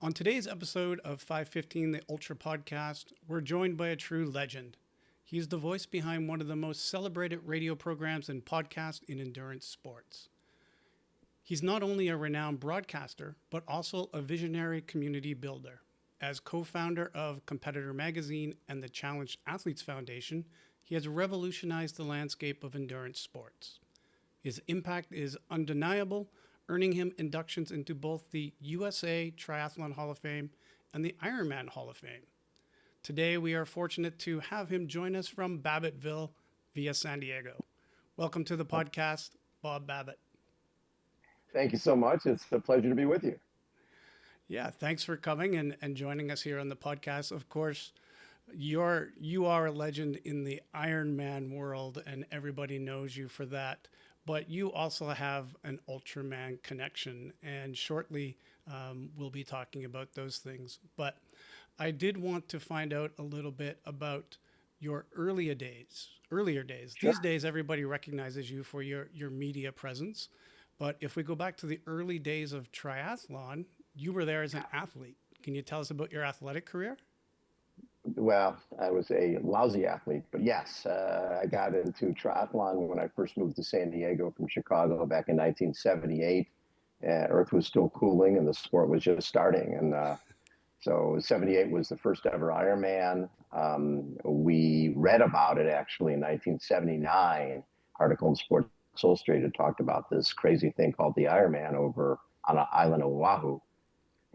On today's episode of 515, the Ultra Podcast, we're joined by a true legend. He's the voice behind one of the most celebrated radio programs and podcasts in endurance sports. He's not only a renowned broadcaster, but also a visionary community builder. As co founder of Competitor Magazine and the Challenged Athletes Foundation, he has revolutionized the landscape of endurance sports. His impact is undeniable, earning him inductions into both the USA Triathlon Hall of Fame and the Ironman Hall of Fame. Today, we are fortunate to have him join us from Babbittville via San Diego. Welcome to the podcast, Bob Babbitt. Thank you so much. It's a pleasure to be with you. Yeah, thanks for coming and joining us here on the podcast. Of course, you are a legend in the Ironman world, and everybody knows you for that. But you also have an Ultraman connection, and shortly we'll be talking about those things. But I did want to find out a little bit about your earlier days. Sure. These days, everybody recognizes you for your media presence. But if we go back to the early days of triathlon, you were there as an athlete. Can you tell us about your athletic career? Well, I was a lousy athlete, but yes, I got into triathlon when I first moved to San Diego from Chicago back in 1978. Earth was still cooling and the sport was just starting. So 78 was the first ever Ironman. We read about it actually in 1979. Article in Sports Illustrated talked about this crazy thing called the Ironman over on an island of Oahu.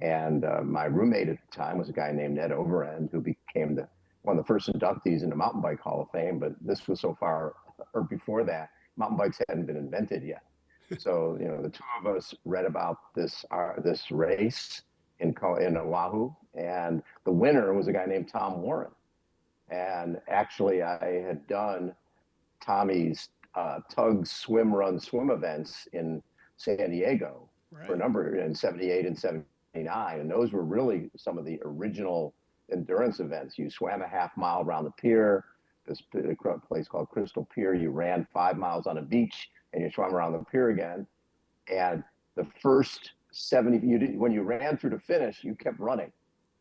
And my roommate at the time was a guy named Ned Overend, who became one of the first inductees in the Mountain Bike Hall of Fame. But this was so far, or before that, mountain bikes hadn't been invented yet. So, the two of us read about this race in Oahu, and the winner was a guy named Tom Warren. And actually, I had done Tommy's tug swim run swim events in San Diego for a number in 78 and 79. And those were really some of the original endurance events. You swam a half mile around the pier, this place called Crystal Pier. You ran 5 miles on a beach and you swam around the pier again. And the first 70, when you ran through to finish, you kept running,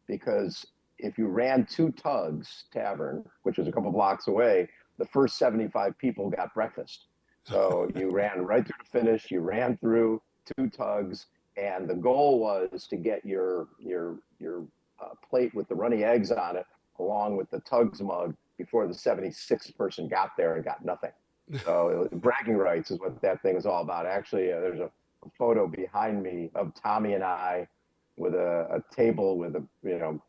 because if you ran to Tugs Tavern, which was a couple blocks away, the first 75 people got breakfast. So you ran right through the finish. You ran through two Tugs, and the goal was to get your plate with the runny eggs on it, along with the Tugs mug, before the 76th person got there and got nothing. So bragging rights is what that thing is all about. Actually, there's a photo behind me of Tommy and I with a table with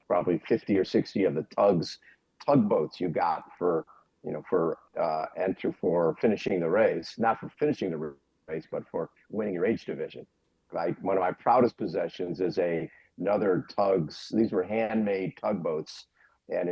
probably 50 or 60 of the tugboats you got for finishing the race, not for finishing the race, but for winning your age division. One of my proudest possessions is another Tugs. These were handmade tugboats, and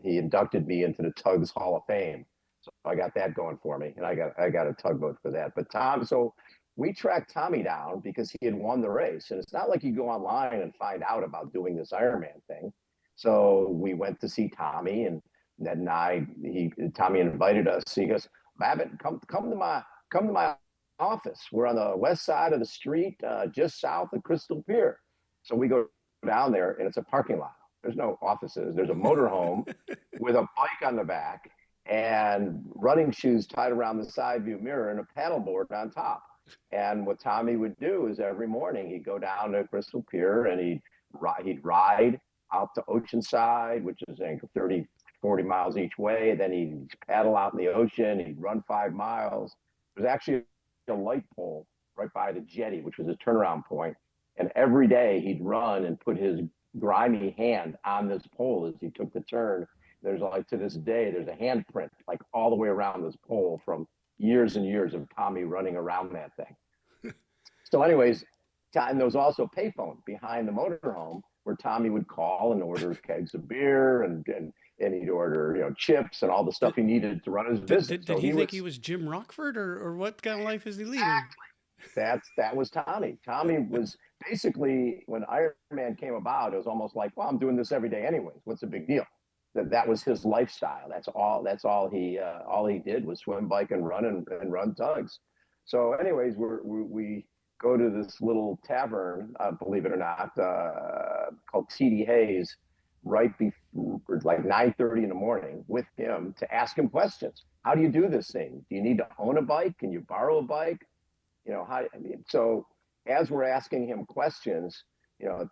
he inducted me into the Tugs Hall of Fame. So I got that going for me, and I got a tugboat for that. But so we tracked Tommy down because he had won the race, and it's not like you go online and find out about doing this Ironman thing. So we went to see Tommy, and Ned and Tommy invited us. He goes, "Babbitt, come to my office. We're on the west side of the street, just south of Crystal Pier." So we go down there, and it's a parking lot. There's no offices. There's a motorhome with a bike on the back and running shoes tied around the side view mirror and a paddleboard on top. And what Tommy would do is every morning he'd go down to Crystal Pier and he'd ride out to Oceanside, which is 30, 40 miles each way. Then he'd paddle out in the ocean. He'd run 5 miles. There's actually a light pole right by the jetty, which was a turnaround point. And every day he'd run and put his grimy hand on this pole as he took the turn. There's to this day, there's a handprint all the way around this pole from years and years of Tommy running around that thing. So anyways, and there was also a payphone behind the motorhome where Tommy would call and order kegs of beer and he'd order chips and all the stuff he needed to run his business. Did he think he was Jim Rockford, or what kind of life is he leading? Exactly. That was Tommy. Tommy was basically, when Ironman came about, it was almost like, well, I'm doing this every day anyways. What's the big deal? That was his lifestyle. That's all he did was swim, bike, and run tugs. So anyways, we go to this little tavern, believe it or not, called TD Hayes right before, like 9:30 in the morning, with him to ask him questions. How do you do this thing? Do you need to own a bike? Can you borrow a bike? How, I mean, so as we're asking him questions,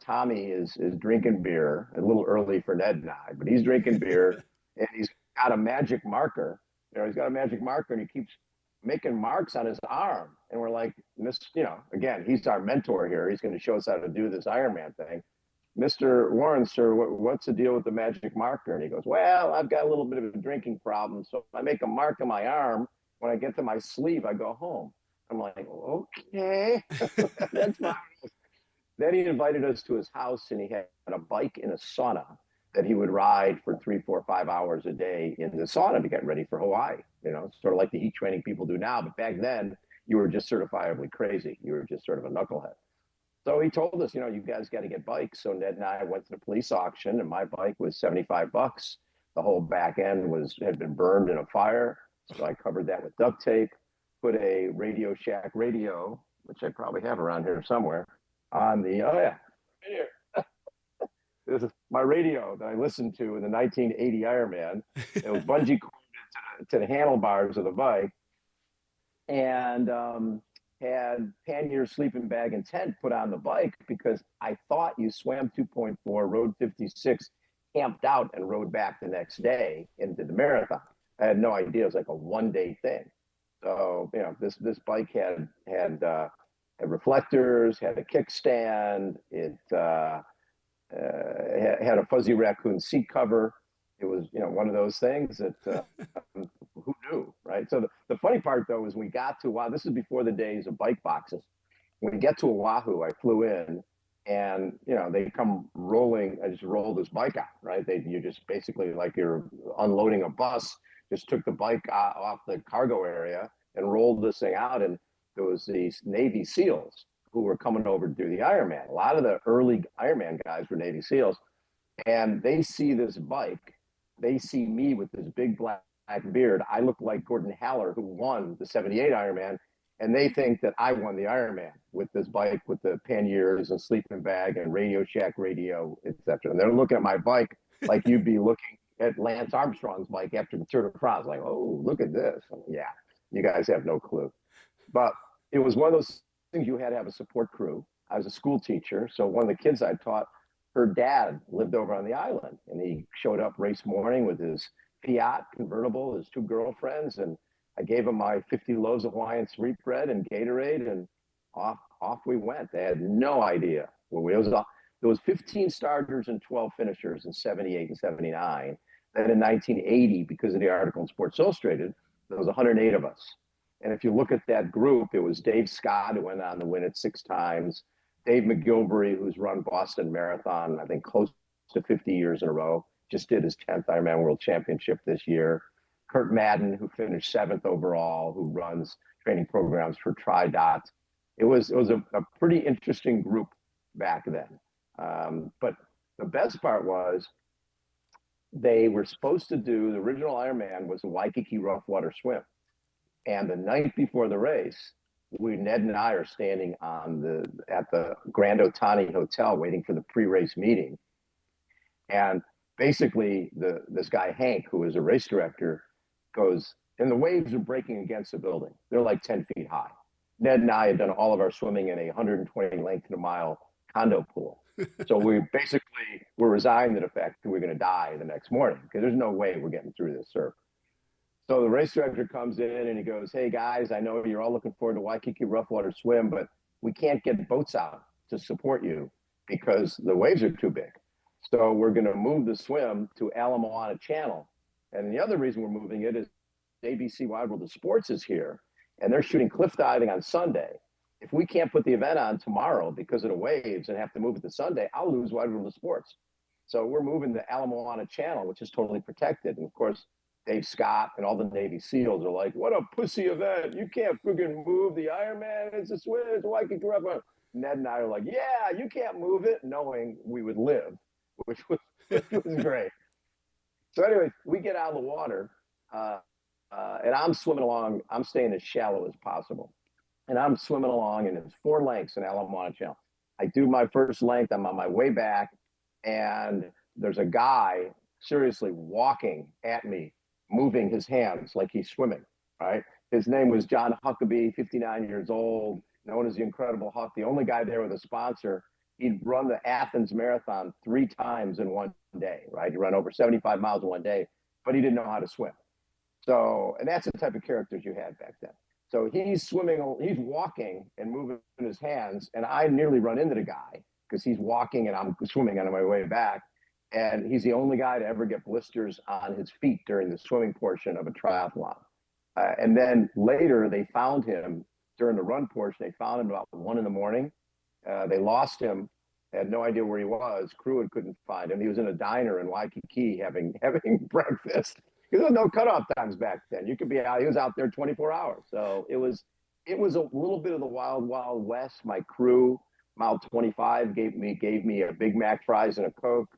Tommy is drinking beer, a little early for Ned and I, but he's drinking beer and he's got a magic marker. He's got a magic marker and he keeps making marks on his arm. And we're like, again, he's our mentor here. He's going to show us how to do this Ironman thing. Mr. Warren, sir, what's the deal with the magic marker? And he goes, well, I've got a little bit of a drinking problem. So if I make a mark on my arm, when I get to my sleeve, I go home. I'm like, okay, that's fine. Then he invited us to his house and he had a bike in a sauna that he would ride for 3, 4, 5 hours a day in the sauna to get ready for Hawaii. Sort of like the heat training people do now. But back then, you were just certifiably crazy. You were just sort of a knucklehead. So he told us, you guys got to get bikes. So Ned and I went to the police auction and my bike was $75. The whole back end had been burned in a fire. So I covered that with duct tape, put a Radio Shack radio, which I probably have around here somewhere, on the, oh yeah, right here. This is my radio that I listened to in the 1980 Ironman. It was bungee corded to the handlebars of the bike, and had pannier, sleeping bag, and tent put on the bike because I thought you swam 2.4, rode 56, camped out, and rode back the next day and did the marathon. I had no idea it was like a one-day thing. So this bike had reflectors, had a kickstand, it had a fuzzy raccoon seat cover. It was one of those things that who knew, right? So the funny part though is we got to Oahu. This is before the days of bike boxes. When we get to Oahu, I flew in, and they come rolling. I just rolled this bike out, right? You just basically, like you're unloading a bus, just took the bike off the cargo area and rolled this thing out. And there was these Navy SEALs who were coming over to do the Ironman. A lot of the early Ironman guys were Navy SEALs, and they see this bike. They see me with this big black beard. I look like Gordon Haller, who won the 78 Ironman, and they think that I won the Ironman with this bike with the panniers and sleeping bag and Radio Shack radio, etc. And they're looking at my bike like you'd be looking at Lance Armstrong's bike after the Tour de France, like, oh, look at this. Yeah, you guys have no clue. But it was one of those things you had to have a support crew. I was a school teacher, so one of the kids I taught, her dad lived over on the island, and he showed up race morning with his Fiat convertible, his 2 girlfriends, and I gave him my 50 loaves of Hawaiian sweet bread and Gatorade, and off we went. They had no idea what we was. There was 15 starters and 12 finishers in 78 and 79. Then in 1980, because of the article in Sports Illustrated, there was 108 of us. And if you look at that group, it was Dave Scott, who went on to win it 6 times, Dave McGilvery, who's run Boston Marathon, I think close to 50 years in a row, just did his 10th Ironman World Championship this year. Kurt Madden, who finished 7th overall, who runs training programs for TriDot. It was a pretty interesting group back then. But the best part was they were supposed to do, the original Ironman was a Waikiki rough water swim. And the night before the race, Ned and I are standing at the Grand Otani Hotel waiting for the pre-race meeting. And basically this guy, Hank, who is a race director, goes, and the waves are breaking against the building. They're like 10 feet high. Ned and I had done all of our swimming in a 120 length in a mile condo pool. So we basically were resigned to the fact that we're going to die the next morning because there's no way we're getting through this surf. So the race director comes in and he goes, hey guys, I know you're all looking forward to Waikiki rough water swim, but we can't get boats out to support you because the waves are too big. So we're going to move the swim to Ala Moana Channel. And the other reason we're moving it is ABC Wide World of Sports is here, and they're shooting cliff diving on Sunday. If we can't put the event on tomorrow because of the waves and have to move it to Sunday, I'll lose Wide World of Sports. So we're moving the Ala Moana Channel, which is totally protected. And of course, Dave Scott and all the Navy SEALs are like, what a pussy event. You can't freaking move the Ironman. It's a swim. It's Waikiki rough water. Ned and I are like, yeah, you can't move it, knowing we would live, which was great. So anyway, we get out of the water, and I'm swimming along. I'm staying as shallow as possible. And I'm swimming along, and it's 4 lengths in Ala Moana Channel. I do my first length. I'm on my way back, and there's a guy seriously walking at me, moving his hands like he's swimming, right? His name was John Huckabee, 59 years old, known as the Incredible Huck, the only guy there with a sponsor. He'd run the Athens Marathon 3 times in one day, right? He ran over 75 miles in one day, but he didn't know how to swim. So, and that's the type of characters you had back then. So he's swimming, he's walking and moving his hands, and I nearly run into the guy because he's walking and I'm swimming on my way back. And he's the only guy to ever get blisters on his feet during the swimming portion of a triathlon. And then later they found him during the run portion. They found him about 1 a.m. They lost him. Had no idea where he was. Crew couldn't find him. He was in a diner in Waikiki having breakfast. There was no cutoff times back then. You could be out. He was out there 24 hours. So it was a little bit of the wild, wild west. My crew, mile 25, gave me a Big Mac, fries, and a Coke.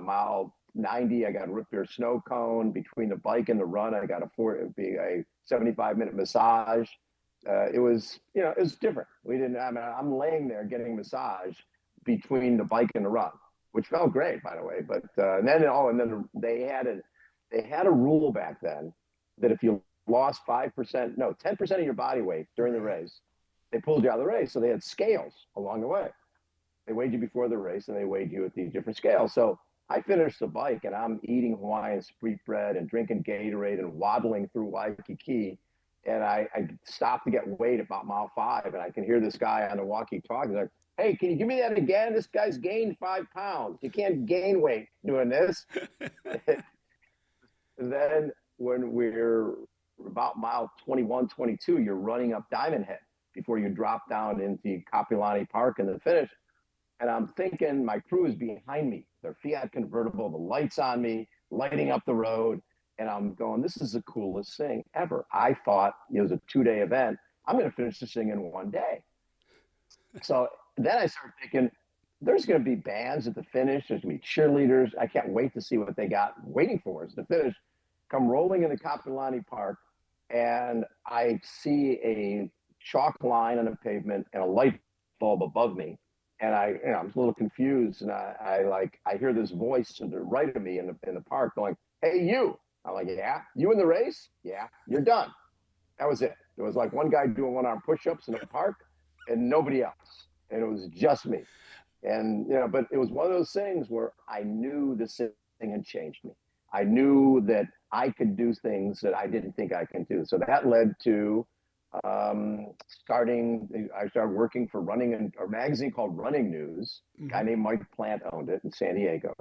Mile 90, I got a root beer snow cone. Between the bike and the run, I got a 75-minute massage. It was different. I'm laying there getting massage between the bike and the run, which felt great, by the way. But and then they had a rule back then that if you lost 5%, no, 10% of your body weight during the race, they pulled you out of the race. So they had scales along the way. They weighed you before the race and they weighed you at these different scales. So I finished the bike and I'm eating Hawaiian sweetbread and drinking Gatorade and waddling through Waikiki. And I stopped to get weighed about mile 5, and I can hear this guy on the walkie-talkie like, "Hey, can you give me that again? This guy's gained 5 pounds. You can't gain weight doing this." And then when we're about mile 21, 22, you're running up Diamond Head before you drop down into Kapilani Park in the finish. And I'm thinking my crew is behind me. Their Fiat convertible, the lights on me, lighting up the road. And I'm going, this is the coolest thing ever. I thought it was a 2-day event. I'm going to finish this thing in one day. So then I started thinking, there's going to be bands at the finish. There's going to be cheerleaders. I can't wait to see what they got waiting for us to finish. Come rolling into Kapilani Park, and I see a chalk line on the pavement and a light bulb above me. And I'm a little confused, and I hear this voice to the right of me in the park going, "Hey, you." I'm like, "Yeah, you in the race? Yeah, you're done." That was it. There was like one guy doing 1-arm push-ups in the park and nobody else. And it was just me. And, but it was one of those things where I knew this thing had changed me. I knew that I could do things that I didn't think I could do. So that led to I started working for a magazine called Running News. A guy named Mike Plant owned it in San Diego.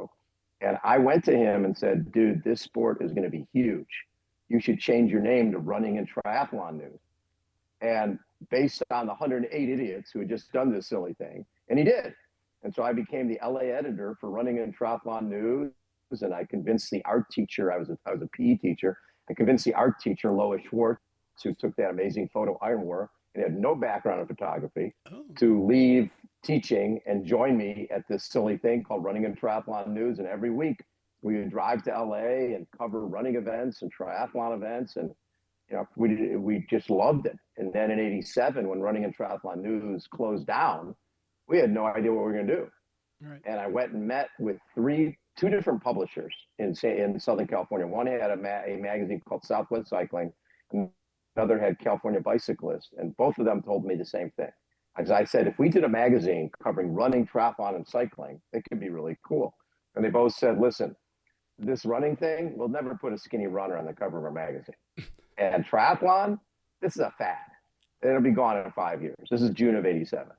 And I went to him and said, "Dude, this sport is going to be huge. You should change your name to Running and Triathlon News." And based on the 108 idiots who had just done this silly thing, and he did. And so I became the LA editor for Running and Triathlon News. And I convinced the art teacher, I was a PE teacher, I convinced the art teacher, Lois Schwartz, who took that amazing photo Iron War and had no background in photography, to leave teaching and join me at this silly thing called Running and Triathlon News. And every week we would drive to LA and cover running events and triathlon events. And we just loved it. And then in '87, when Running and Triathlon News closed down, we had no idea what we were going to do. Right. And I went and met with two different publishers in Southern California. One had a magazine called Southwest Cycling, and another had California Bicyclist. And both of them told me the same thing. As I said, if we did a magazine covering running, triathlon, and cycling, it could be really cool. And they both said, "Listen, this running thing, we'll never put a skinny runner on the cover of our magazine. And triathlon, this is a fad. It'll be gone in 5 years." This is June of '87.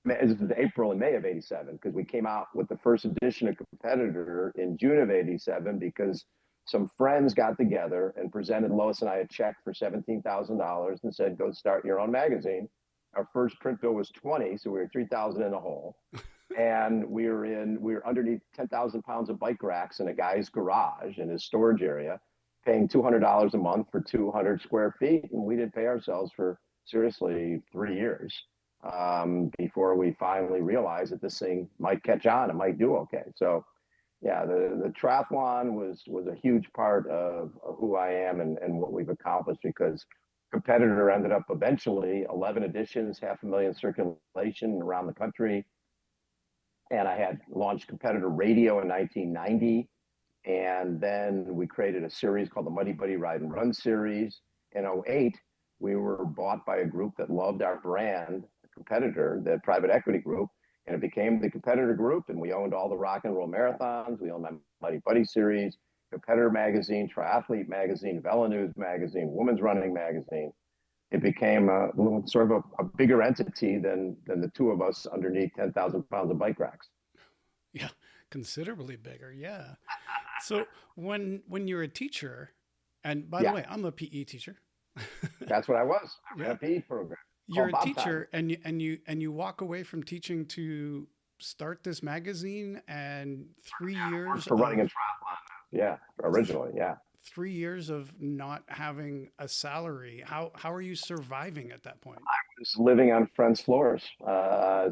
This is April and May of '87, because we came out with the first edition of Competitor in June of '87 because some friends got together and presented Lois and I a check for $17,000 and said, "Go start your own magazine." Our first print bill was 20, so we were 3,000 in the hole. And we were underneath 10,000 pounds of bike racks in a guy's garage in his storage area, paying $200 a month for 200 square feet. And we didn't pay ourselves for seriously 3 years before we finally realized that this thing might catch on and might do okay. So yeah, the triathlon was a huge part of who I am and what we've accomplished, because Competitor ended up eventually 11 editions, 500,000 circulation around the country. and I had launched competitor radio in 1990. And then we created a series called the Muddy Buddy Ride and Run series. In '08, we were bought by a group that loved our brand, a competitor, the private equity group, and it became the competitor group. And we owned all the rock and roll marathons. We owned my Muddy Buddy series, competitor magazine, triathlete magazine, Vela News magazine, women's running magazine. It became a little sort of a bigger entity than the two of us underneath 10,000 pounds of bike racks. Yeah, considerably bigger. Yeah. So when you're a teacher, and by the Yeah, way, I'm a PE teacher. that's what I was. I ran Yeah. a PE program You're called a Bob Time. teacher and you walk away from teaching to start this magazine and three Worked years for running and of triathlon. Yeah, th- originally, yeah. 3 years of not having a salary. How are you surviving at that point? Just living on friends' floors,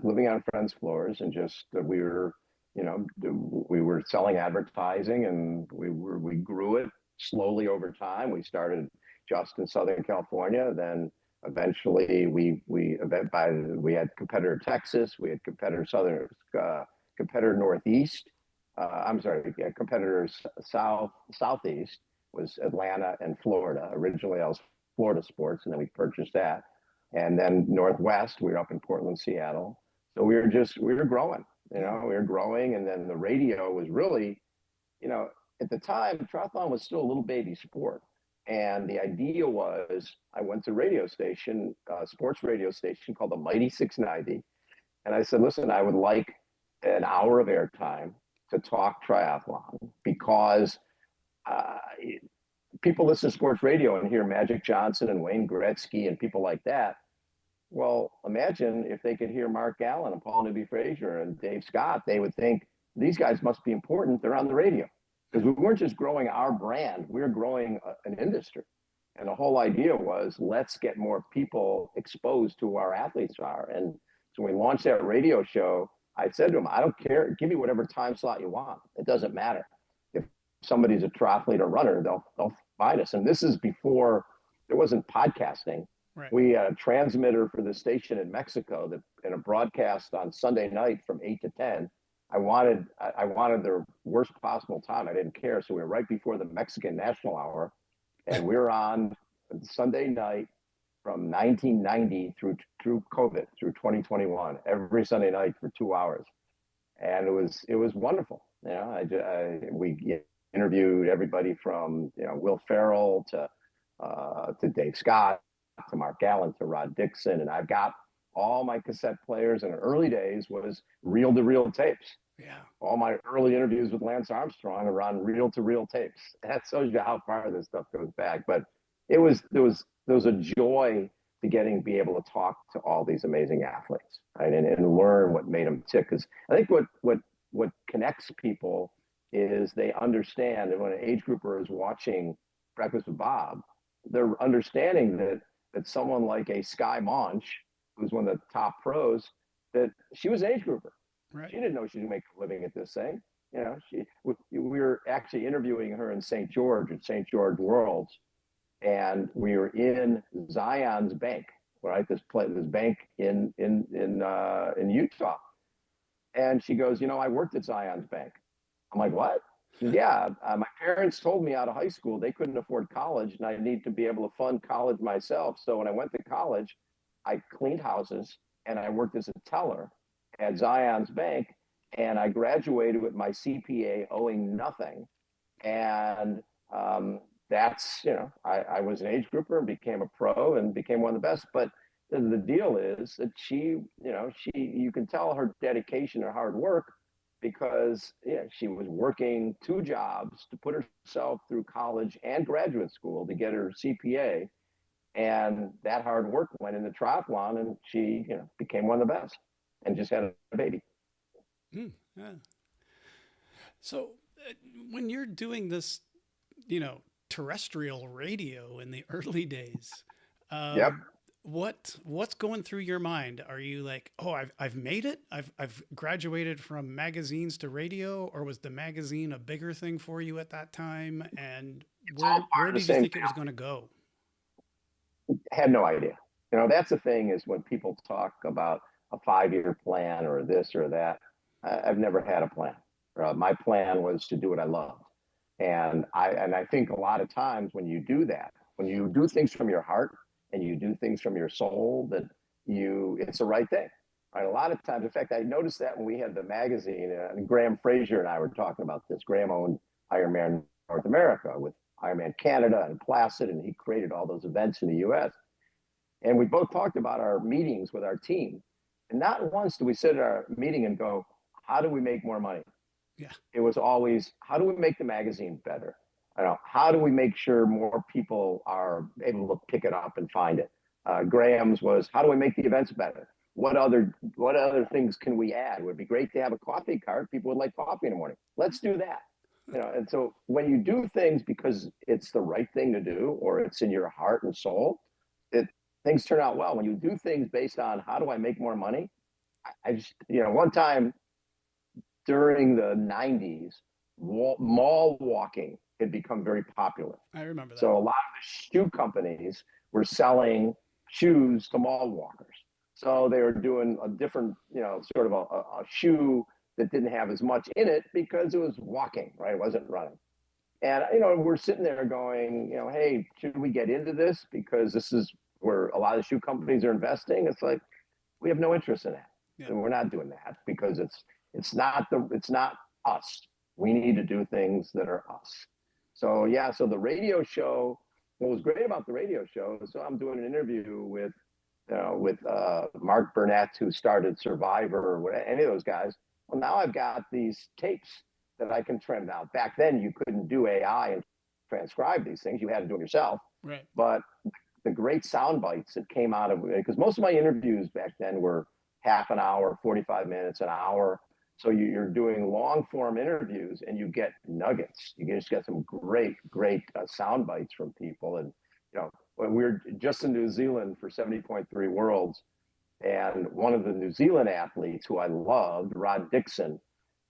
living on friends' floors, and just we were, you know, we were selling advertising, and we grew it slowly over time. We started just in Southern California, then eventually we had competitor Texas, we had competitor Southern, competitor Northeast. I'm sorry, yeah, competitors Southeast was Atlanta and Florida. Originally, I was Florida sports, and then we purchased that. And then Northwest, we were up in Portland, Seattle. So we were growing, Yeah. we were growing. And then the radio was really, you know, at the time, triathlon was still a little baby sport. And the idea was I went to radio station, sports radio station called the Mighty 690. And I said, listen, I would like an hour of airtime to talk triathlon because uh, people listen to sports radio and hear Magic Johnson and Wayne Gretzky and people like that. Well, imagine if they could hear Mark Allen and Paul Newby Frazier and Dave Scott, they would think these guys must be important. They're on the radio because we weren't just growing our brand, we were growing an industry. And the whole idea was let's get more people exposed to who our athletes are. And so when we launched that radio show, I said to them, I don't care, give me whatever time slot you want. It doesn't matter. If somebody's a triathlete or runner, they'll find us. And this is before there wasn't podcasting. Right. We had a transmitter for the station in Mexico that in a broadcast on Sunday night from 8 to 10. I wanted their worst possible time. I didn't care. So we were right before the Mexican national hour. And we were on Sunday night from 1990 through COVID, through 2021, every Sunday night for 2 hours. And it was wonderful. We interviewed everybody from, Will Ferrell to Dave Scott, to Mark Allen, to Rod Dixon. And I've got all my cassette players in the early days was reel to reel tapes. Yeah. All my early interviews with Lance Armstrong are on reel to reel tapes. That shows you how far this stuff goes back. But there was a joy to be able to talk to all these amazing athletes, right? And learn what made them tick. Because I think what connects people is they understand that when an age grouper is watching Breakfast with Bob, they're understanding that someone like a Sky Monch, who's one of the top pros, that she was an age grouper. Right. She didn't know she could make a living at this thing. We were actually interviewing her in St. George at St. George Worlds, and we were in Zion's bank, right? This bank in Utah, and she goes, I worked at Zion's bank. I'm like, what? Yeah, my parents told me out of high school they couldn't afford college, and I need to be able to fund college myself. So when I went to college, I cleaned houses and I worked as a teller at Zion's Bank, and I graduated with my CPA owing nothing. And that's I was an age grouper and became a pro and became one of the best. But the deal is that she you can tell her dedication and hard work because she was working 2 jobs to put herself through college and graduate school to get her CPA. And that hard work went into triathlon, and she became one of the best and just had a baby. Yeah. So when you're doing this, you know, terrestrial radio in the early days, Yep. what's going through your mind? Are you like, oh, I've made it? I've graduated from magazines to radio, or was the magazine a bigger thing for you at that time? And where did you think it was going to go? Had no idea. That's the thing is when people talk about a 5-year plan or this or that. I've never had a plan. My plan was to do what I loved. And I think a lot of times when you do that, when you do things from your heart and you do things from your soul, that it's the right thing. Right? A lot of times, in fact, I noticed that when we had the magazine, and Graham Fraser and I were talking about this. Graham owned Ironman North America with Ironman Canada and Placid, and he created all those events in the U.S. And we both talked about our meetings with our team. And not once do we sit at our meeting and go, how do we make more money? Yeah. It was always, how do we make the magazine better? I don't know, how do we make sure more people are able to pick it up and find it? Graham's was, how do we make the events better? What other things can we add? It would be great to have a coffee cart. People would like coffee in the morning. Let's do that. And so when you do things because it's the right thing to do, or it's in your heart and soul, things turn out well. When you do things based on how do I make more money, I just, one time during the 90s, mall walking had become very popular. I remember that. So a lot of the shoe companies were selling shoes to mall walkers. So they were doing a different, sort of a shoe that didn't have as much in it because it was walking, right? It wasn't running. And, we're sitting there going, hey, should we get into this? Because this is where a lot of shoe companies are investing. It's like, we have no interest in that. Yeah. And we're not doing that because it's not us. We need to do things that are us. So, yeah, so the radio show, what was great about the radio show, so I'm doing an interview with Mark Burnett, who started Survivor, or any of those guys. Well, now I've got these tapes that I can trim out. Back then, you couldn't do AI and transcribe these things. You had to do them yourself. Right. But the great sound bites that came out of it, because most of my interviews back then were half an hour, 45 minutes, an hour. So you're doing long form interviews and you get nuggets. You just get some great sound bites from people. And, when we were just in New Zealand for 70.3 Worlds, and one of the New Zealand athletes who I loved, Rod Dixon,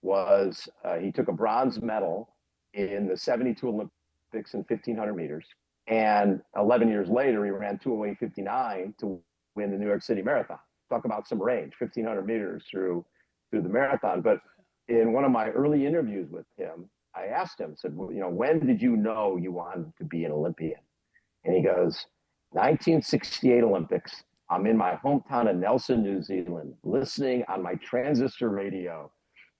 he took a bronze medal in the 72 Olympics in 1,500 meters. And 11 years later, he ran 2:08:59 to win the New York City Marathon. Talk about some range, 1,500 meters through the marathon. But in one of my early interviews with him, I asked him, said, well, when did you know you wanted to be an Olympian? And he goes, 1968 Olympics. I'm in my hometown of Nelson, New Zealand, listening on my transistor radio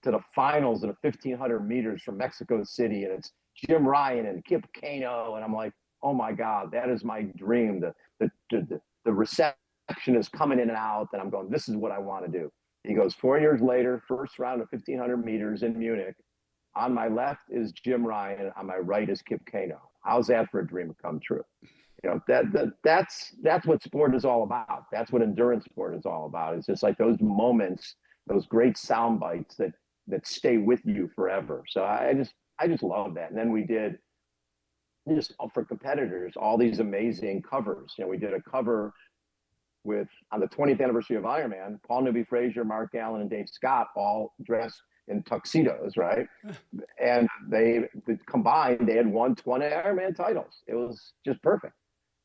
to the finals of the 1,500 meters from Mexico City. And it's Jim Ryan and Kip Keino. And I'm like, oh my God, that is my dream. The reception is coming in and out. And I'm going, this is what I want to do. He goes, 4 years later, first round of 1,500 meters in Munich. On my left is Jim Ryan. On my right is Kip Keino. How's that for a dream come true? That's what sport is all about. That's what endurance sport is all about. It's just like those moments, those great sound bites that stay with you forever. So I just love that. And then we did, just for competitors, all these amazing covers. We did a cover on the 20th anniversary of Ironman, Paul Newby-Fraser, Mark Allen, and Dave Scott all dressed in tuxedos, right? And they combined, they had won 20 Ironman titles. It was just perfect.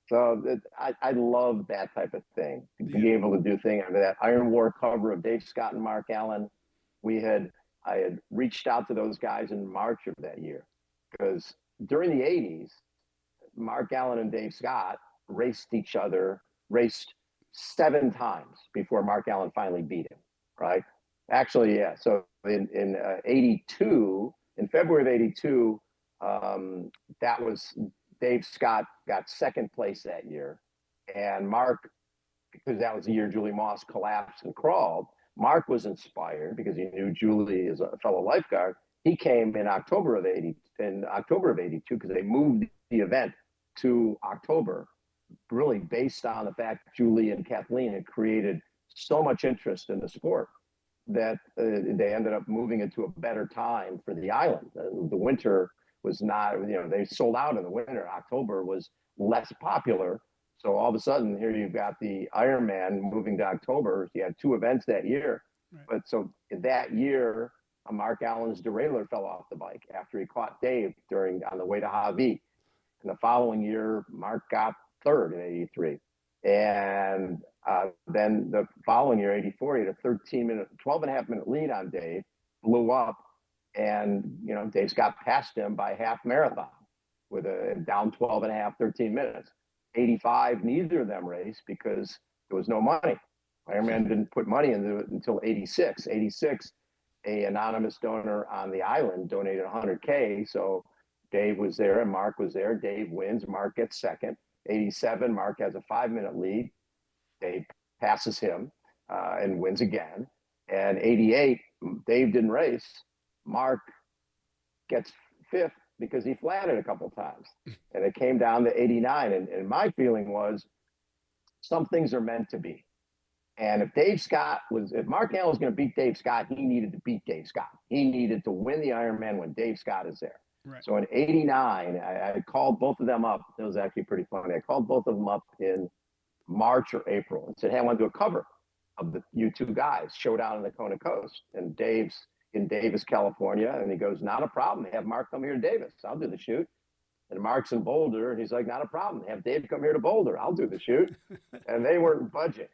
So I love that type of thing, to be able to do things. That Iron War cover of Dave Scott and Mark Allen, I had reached out to those guys in March of that year, because during the 80s, Mark Allen and Dave Scott raced 7 times before Mark Allen finally beat him, right? Actually, yeah. So in 82, in February of 82, that was Dave Scott got second place that year. And Mark, because that was the year Julie Moss collapsed and crawled, Mark was inspired because he knew Julie is a fellow lifeguard. He came in October of 82, because they moved the event to October, really based on the fact Julie and Kathleen had created so much interest in the sport that they ended up moving it to a better time for the island. The winter was not, they sold out in the winter. October was less popular. So all of a sudden, here you've got the Ironman moving to October. You had 2 events that year. Right. But so that year, Mark Allen's derailleur fell off the bike after he caught Dave on the way to Hawaii. And the following year, Mark got third in 83. And then the following year, 84, he had a 12 and a half minute lead on Dave. blew up, and Dave Scott passed him by half marathon with a down 12 and a half, 13 minutes. 85, neither of them raced because there was no money. Ironman didn't put money into it until 86. 86, a anonymous donor on the island donated 100K. So Dave was there and Mark was there. Dave wins, Mark gets second. 87, Mark has a 5-minute lead. Dave passes him and wins again. And 88, Dave didn't race. Mark gets fifth because he flatted a couple times. And it came down to 89. And my feeling was some things are meant to be. And if Mark Allen was going to beat Dave Scott, he needed to beat Dave Scott. He needed to win the Ironman when Dave Scott is there. Right. So in 89, I called both of them up. It was actually pretty funny. I called both of them up in March or April and said, hey, I want to do a cover of you two guys, Showdown on the Kona Coast. And Dave's in Davis, California. And he goes, not a problem. Have Mark come here to Davis. I'll do the shoot. And Mark's in Boulder. And he's like, not a problem. Have Dave come here to Boulder. I'll do the shoot. And they weren't budging.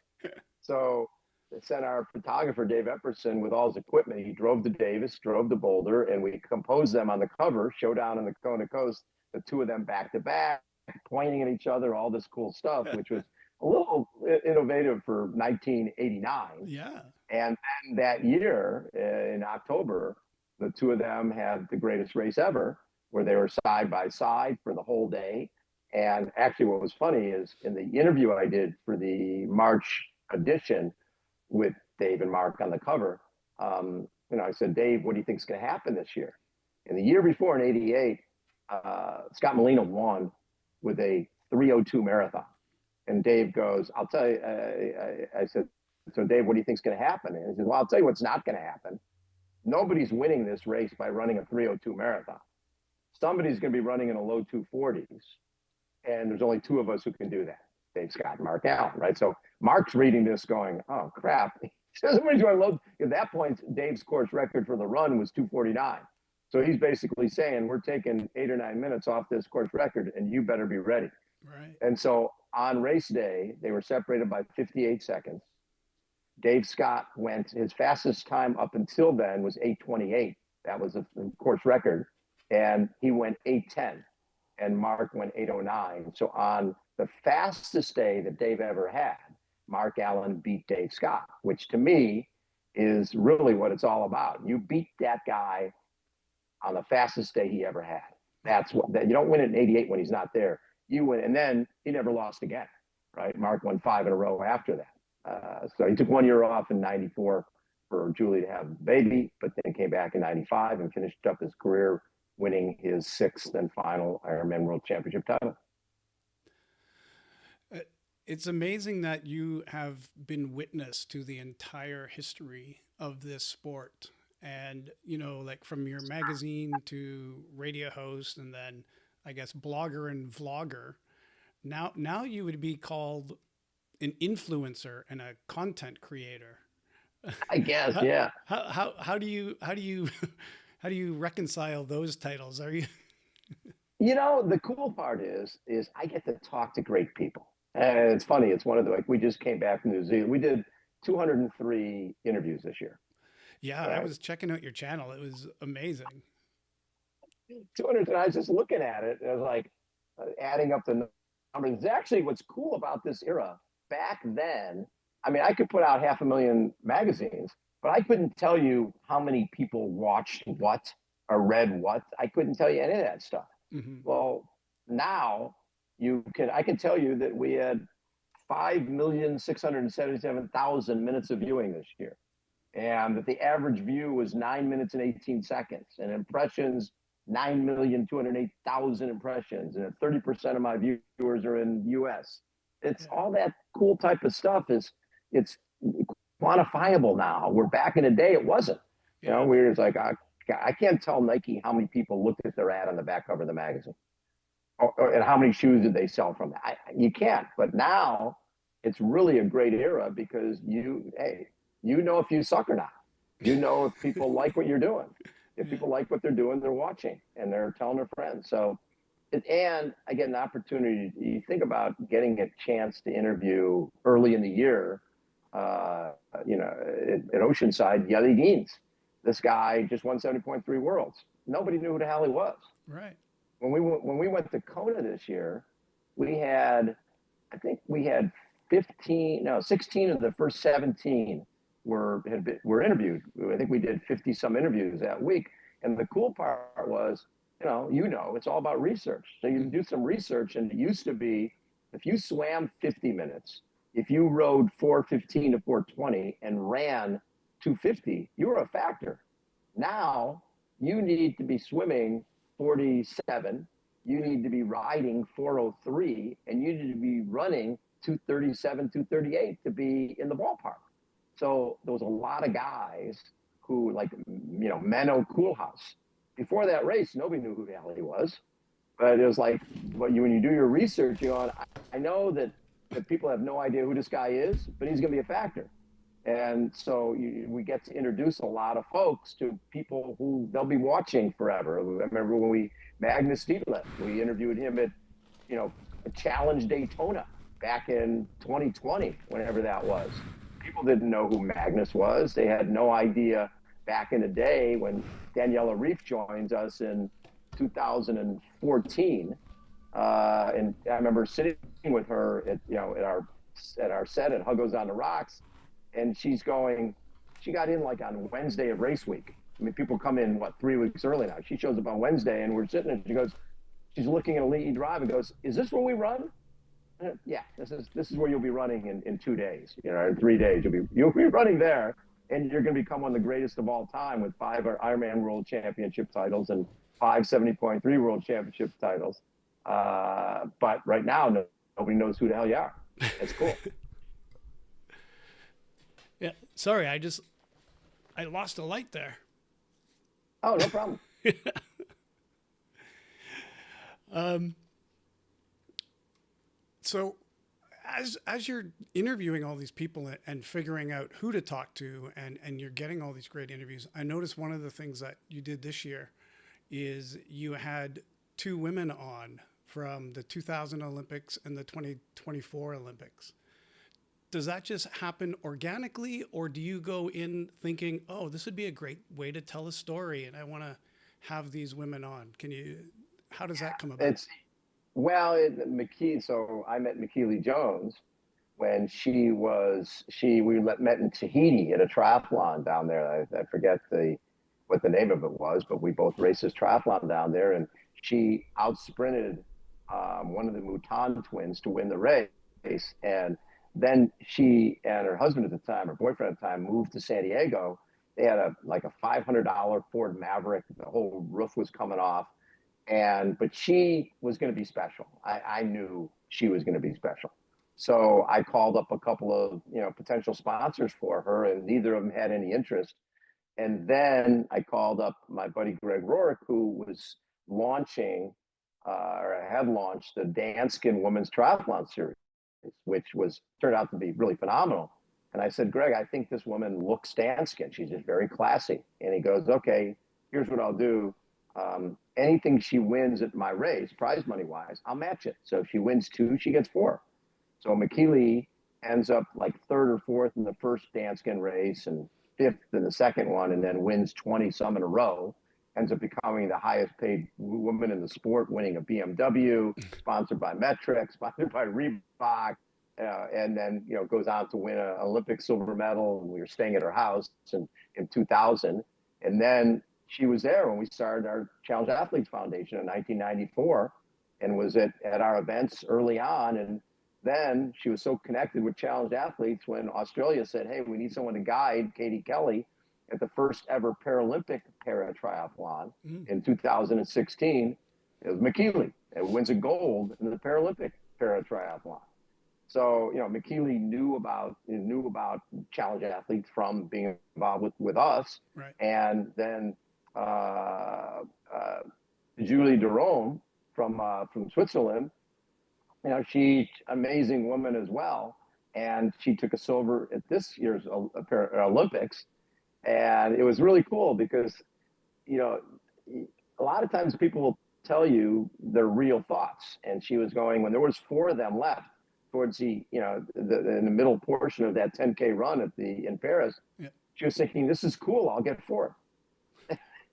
So they sent our photographer, Dave Epperson, with all his equipment. He drove to Davis, drove to Boulder, and we composed them on the cover, Showdown on the Kona Coast, the two of them back to back, pointing at each other, all this cool stuff, which was a little innovative for 1989. Yeah. And then that year, in October, the two of them had the greatest race ever, where they were side by side for the whole day. And actually, what was funny is in the interview I did for the March edition with Dave and Mark on the cover, I said, Dave, what do you think is going to happen this year? And the year before in 88, Scott Molina won with a 3:02 marathon. And Dave goes, I'll tell you, I said, so Dave, what do you think is going to happen? And he said, well, I'll tell you what's not going to happen. Nobody's winning this race by running a 3:02 marathon. Somebody's going to be running in a low 240s. And there's only two of us who can do that. Dave Scott and Mark Allen, right? So Mark's reading this going, oh, crap. At that point, Dave's course record for the run was 2:49. So he's basically saying, we're taking 8 or 9 minutes off this course record, and you better be ready. Right. And so on race day, they were separated by 58 seconds. Dave Scott his fastest time up until then was 8:28. That was a course record. And he went 8:10. And Mark went 8:09. So on the fastest day that Dave ever had, Mark Allen beat Dave Scott, which to me is really what it's all about. You beat that guy on the fastest day he ever had. You don't win it in 88 when he's not there. You win, and then he never lost again, right? Mark won 5 in a row after that. So he took 1 year off in 94 for Julie to have a baby, but then came back in 95 and finished up his career winning his 6th and final Ironman World Championship title. It's amazing that you have been witness to the entire history of this sport. And, like from your magazine to radio host and then I guess blogger and vlogger. Now you would be called an influencer and a content creator. I guess, yeah. How do you reconcile those titles? Are you? The cool part is I get to talk to great people. And it's funny. It's one of we just came back from New Zealand. We did 203 interviews this year. Yeah, right? I was checking out your channel. It was amazing. 200, and I was just looking at it. And I was like, adding up the numbers. It's actually what's cool about this era. Back then, I mean, I could put out 500,000 magazines, but I couldn't tell you how many people watched what or read what. I couldn't tell you any of that stuff. Mm-hmm. Well, now I can tell you that we had 5,677,000 minutes of viewing this year. And that the average view was 9 minutes and 18 seconds, and impressions, 9,208,000 impressions. And 30% of my viewers are in the US. It's all that cool type of stuff it's quantifiable now. Where back in the day, it wasn't. Where it's like, I can't tell Nike how many people looked at their ad on the back cover of the magazine. And how many shoes did they sell from that? You can't. But now it's really a great era because if you suck or not. If people like what you're doing. If people like what they're doing, they're watching and they're telling their friends. So, and I get an opportunity. You think about getting a chance to interview early in the year, at Oceanside, Yali Deans. This guy just won 70.3 worlds. Nobody knew who the hell he was. Right. When we went to Kona this year, we had, I think we had 16 of the first 17 were interviewed. I think we did 50 some interviews that week. And the cool part was, it's all about research. So you do some research, and it used to be, if you swam 50 minutes, if you rode 4:15 to 4:20 and ran 2:50, you were a factor. Now you need to be swimming 47, you need to be riding 4:03, and you need to be running 2:37, 2:38 to be in the ballpark. So there was a lot of guys who, like, Menno Koolhaas. Before that race, nobody knew who the hell he was. But it was like, when you do your research, you're going, I know that people have no idea who this guy is, but he's going to be a factor. And so we get to introduce a lot of folks to people who they'll be watching forever. I remember when Magnus Stietle, we interviewed him at, a Challenge Daytona back in 2020, whenever that was. People didn't know who Magnus was. They had no idea back in the day when Daniela Reef joins us in 2014. And I remember sitting with her at our set at Huggos on the Rocks, and she got in like on Wednesday of race week. I mean, people come in 3 weeks early now. She shows up on Wednesday, and we're sitting, and she's looking at a lead drive and goes, "Is this where we run?" Yeah, this is where you'll be running in 2 days, in 3 days. You'll be running there, and you're going to become one of the greatest of all time with 5 Ironman World Championship titles and 5 70.3 World Championship titles. But right now, nobody knows who the hell you are. It's cool. Yeah. Sorry, I lost a light there. Oh, no problem. So as you're interviewing all these people and figuring out who to talk to, and you're getting all these great interviews, I noticed one of the things that you did this year is you had 2 women on from the 2000 Olympics and the 2024 Olympics. Does that just happen organically, or do you go in thinking, oh, this would be a great way to tell a story and I want to have these women on? How does that come about? So I met McKeely Jones when we met in Tahiti at a triathlon down there. I forget what the name of it was, but we both raced this triathlon down there, and she outsprinted one of the Mouton twins to win the race. And then she and her husband at the time, her boyfriend at the time, moved to San Diego. They had a $500 Ford Maverick. The whole roof was coming off. But she was going to be special. I knew she was going to be special. So I called up a couple of, potential sponsors for her, and neither of them had any interest. And then I called up my buddy Greg Rorick, who was launching or had launched the Danskin Women's Triathlon Series, which turned out to be really phenomenal. And I said, Greg, I think this woman looks Danskin. She's just very classy. And he goes, okay, here's what I'll do. Anything she wins at my race, prize money wise, I'll match it. So if she wins 2, she gets 4. So McKeely ends up like 3rd or 4th in the first Danskin race and 5th in the second one, and then wins 20 some in a row. Ends up becoming the highest paid woman in the sport, winning a BMW, sponsored by Metric, sponsored by Reebok, and then goes on to win an Olympic silver medal. And we were staying at her house in 2000, and then she was there when we started our Challenge Athletes Foundation in 1994, and was at our events early on. And then she was so connected with Challenge Athletes when Australia said, hey, we need someone to guide Katie Kelly at the first ever Paralympic para-triathlon in 2016. It was McKeely. It wins a gold in the Paralympic para-triathlon. So, McKeely knew about Challenge Athletes from being involved with us. Right. And then Julie Derome from Switzerland, she's an amazing woman as well. And she took a silver at this year's Olympics. And it was really cool because, a lot of times people will tell you their real thoughts. And she was going, when there was 4 of them left towards in the middle portion of that 10K run in Paris, yeah. She was thinking, this is cool, I'll get 4th.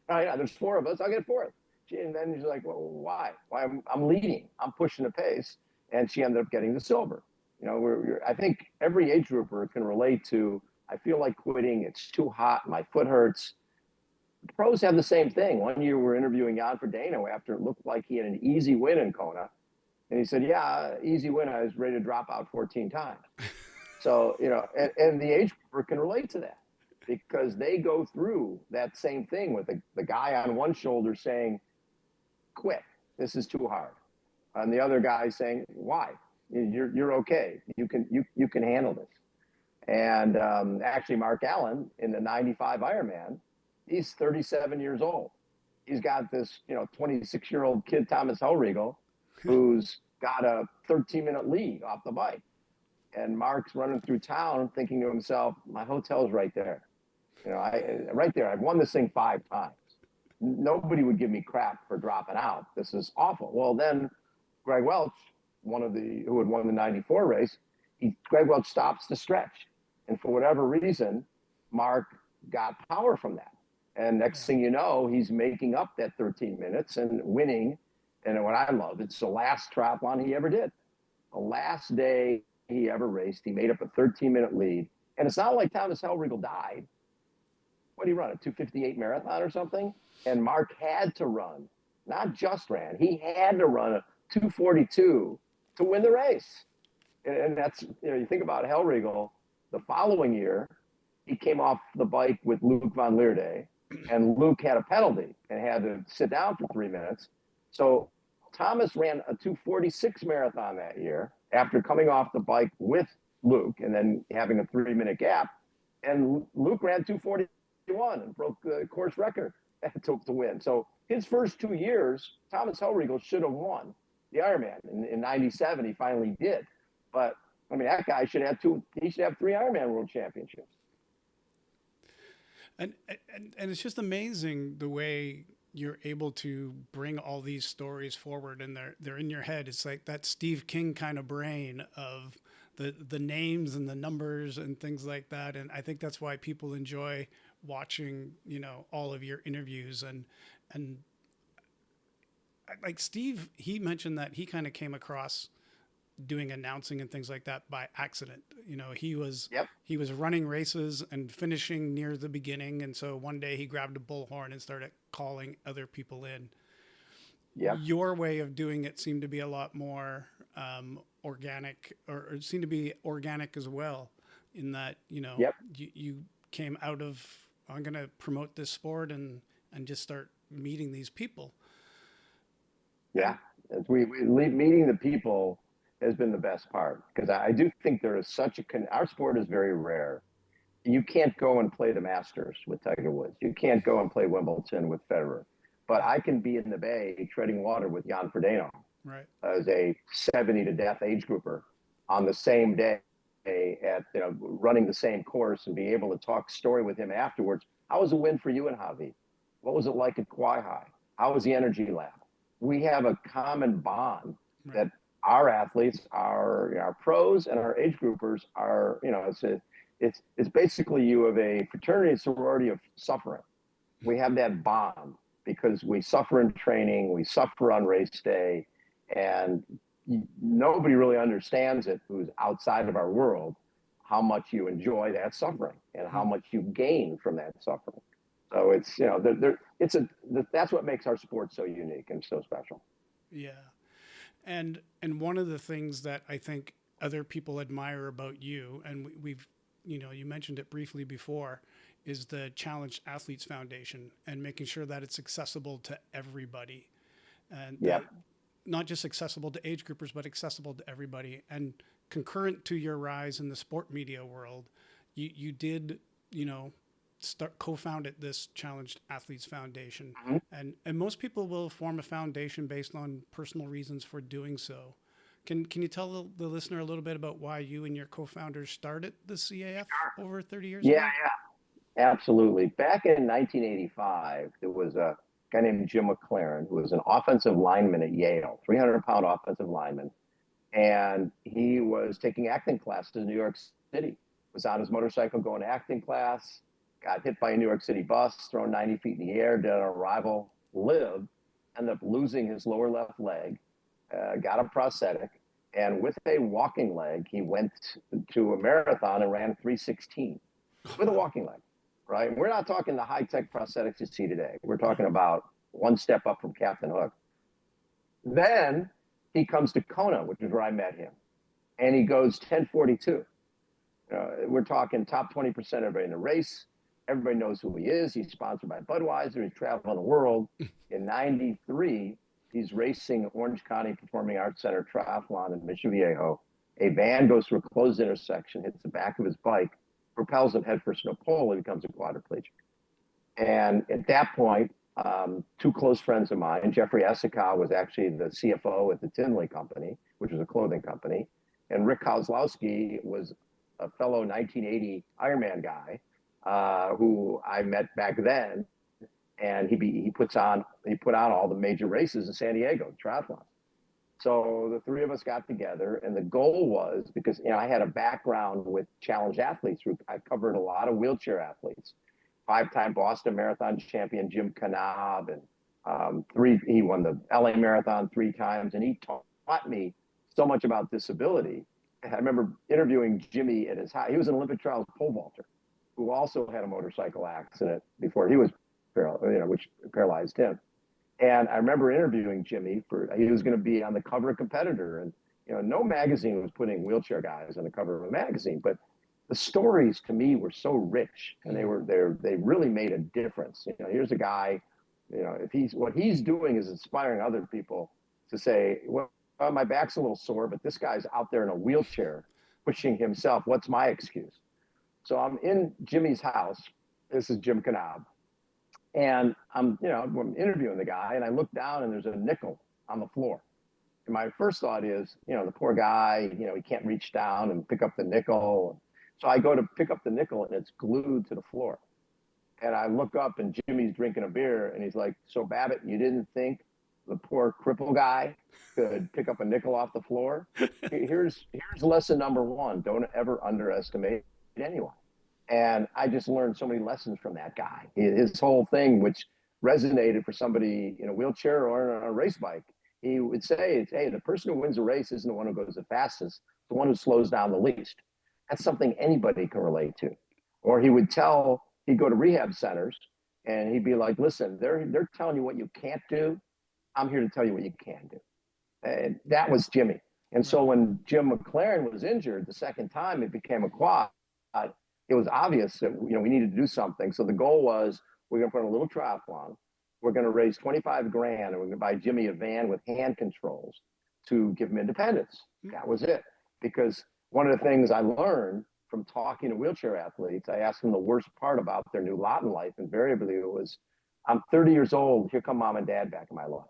Oh, yeah, there's four of us. I'll get fourth. And then she's like, well, why? Why? I'm leading. I'm pushing the pace. And she ended up getting the silver. You know, I think every age grouper can relate to, I feel like quitting. It's too hot. My foot hurts. The pros have the same thing. One year we were interviewing Jan Frodeno after it looked like he had an easy win in Kona. And he said, yeah, easy win. I was ready to drop out 14 times. So, you know, and the age grouper can relate to that because they go through that same thing with the guy on one shoulder saying, quit, this is too hard. And the other guy saying, why? You're okay. You can handle this. And actually, Mark Allen in the 95 Ironman, he's 37 years old. He's got this, 26-year-old kid, Thomas Hellriegel, who's got a 13-minute lead off the bike. And Mark's running through town thinking to himself, my hotel's right there. Right there. I've won this thing 5 times. Nobody would give me crap for dropping out. This is awful. Well, then Greg Welch, who had won the 94 race, Greg Welch stops the stretch. And for whatever reason, Mark got power from that. And next thing you know, he's making up that 13 minutes and winning. And what I love, it's the last triathlon he ever did. The last day he ever raced, he made up a 13-minute lead. And it's not like Thomas Hellriegel died. What did he run, a 2:58 marathon or something? And Mark had to run, not just ran. He had to run a 2:42 to win the race. And that's, you think about Hellriegel, the following year, he came off the bike with Luc van Lierde, and Luc had a penalty and had to sit down for 3 minutes. So Thomas ran a 2:46 marathon that year after coming off the bike with Luc and then having a 3-minute gap. And Luc ran 2:41 and broke the course record to win. So his first 2 years, Thomas Hellriegel should have won the Ironman. In 97, he finally did. But, I mean, that guy should have 3 Ironman World Championships. And it's just amazing the way you're able to bring all these stories forward, and they're in your head. It's like that Steve King kind of brain of the names and the numbers and things like that. And I think that's why people enjoy watching, all of your interviews and like Steve, he mentioned that he kind of came across doing announcing and things like that by accident. He was running races and finishing near the beginning, and so one day he grabbed a bullhorn and started calling other people in. Your way of doing it seemed to be a lot more organic, or it seemed to be organic as well, in that you came out of, I'm going to promote this sport and just start meeting these people. Meeting the people has been the best part, because I do think there is our sport is very rare. You can't go and play the Masters with Tiger Woods. You can't go and play Wimbledon with Federer. But I can be in the Bay treading water with Jan Frodeno, right, as a 70 to death age grouper on the same day at running the same course, and be able to talk story with him afterwards. How was the win for you and Javi? What was it like at Kauai High? How was the energy lab? We have a common bond that our athletes, our pros and our age groupers are, it's basically you have a fraternity and sorority of suffering. We have that bond because we suffer in training, we suffer on race day, and nobody really understands it who's outside of our world, how much you enjoy that suffering and how much you gain from that suffering. So it's, that's what makes our sport so unique and so special. Yeah. And one of the things that I think other people admire about you, and we've, you mentioned it briefly before, is the Challenged Athletes Foundation and making sure that it's accessible to everybody. And not just accessible to age groupers, but accessible to everybody. And concurrent to your rise in the sport media world, you did, co-founded this Challenged Athletes Foundation. Mm-hmm. And most people will form a foundation based on personal reasons for doing so. Can you tell the listener a little bit about why you and your co-founders started the CAF over 30 years ago? Yeah, absolutely. Back in 1985, there was a guy named Jim McLaren, who was an offensive lineman at Yale, 300-pound offensive lineman. And he was taking acting classes in New York City, was on his motorcycle going to acting class, got hit by a New York City bus, thrown 90 feet in the air, did on arrival, lived, ended up losing his lower left leg, got a prosthetic, and with a walking leg, he went to a marathon and ran 3:16 with a walking leg, right? We're not talking the high-tech prosthetics you see today. We're talking about one step up from Captain Hook. Then he comes to Kona, which is where I met him, and he goes 10:42. We're talking top 20% everybody in the race. Everybody knows who he is. He's sponsored by Budweiser. He's traveling the world. In 93, he's racing Orange County Performing Arts Center Triathlon in Mission Viejo. A van goes through a closed intersection, hits the back of his bike, propels him headfirst in a pole, and becomes a quadriplegic. And at that point, two close friends of mine, Jeffrey Essica was actually the CFO at the Tinley Company, which was a clothing company, and Rick Kozlowski was a fellow 1980 Ironman guy who I met back then, and he put on all the major races in San Diego, triathlon. So the three of us got together, and the goal was, because I had a background with challenge athletes. I covered a lot of wheelchair athletes. 5-time Boston Marathon champion Jim Knab, and he won the LA Marathon 3 times, and he taught me so much about disability. I remember interviewing Jimmy at his house. He was an Olympic trials pole vaulter who also had a motorcycle accident before he was which paralyzed him. And I remember interviewing Jimmy he was going to be on the cover of Competitor, and no magazine was putting wheelchair guys on the cover of a magazine, but the stories to me were so rich, and they really made a difference. Here's a guy, if what he's doing is inspiring other people to say, well, my back's a little sore, but this guy's out there in a wheelchair pushing himself. What's my excuse? So I'm in Jimmy's house. This is Jim Knab. And I'm interviewing the guy, and I look down, and there's a nickel on the floor. And my first thought is, the poor guy, he can't reach down and pick up the nickel. So I go to pick up the nickel, and it's glued to the floor. And I look up, and Jimmy's drinking a beer, and he's like, "So Babbitt, you didn't think the poor cripple guy could pick up a nickel off the floor? Here's lesson number 1. Don't ever underestimate anyone." And I just learned so many lessons from that guy. His whole thing, which resonated for somebody in a wheelchair or on a race bike, he would say, hey, the person who wins a race isn't the one who goes the fastest, the one who slows down the least. That's something anybody can relate to. Or he'd go to rehab centers, and he'd be like, listen, they're telling you what you can't do. I'm here to tell you what you can do. And that was Jimmy. And so when Jim McLaren was injured the second time, it became a quad. It was obvious that we needed to do something. So the goal was, we're going to put a little triathlon. We're going to raise 25 grand, and we're going to buy Jimmy a van with hand controls to give him independence. That was it. Because one of the things I learned from talking to wheelchair athletes, I asked them the worst part about their new lot in life. Invariably, it was, I'm 30 years old. Here come mom and dad back in my life.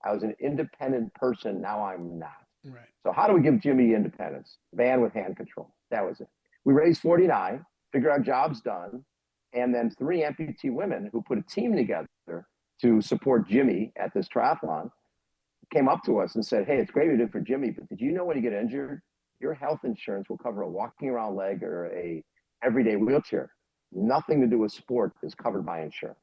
I was an independent person. Now I'm not. Right. So how do we give Jimmy independence? Van with hand control. That was it. We raised 49, figured our job's done. And then 3 amputee women who put a team together to support Jimmy at this triathlon came up to us and said, hey, it's great you did for Jimmy, but did you know when you get injured, your health insurance will cover a walking around leg or a everyday wheelchair. Nothing to do with sport is covered by insurance.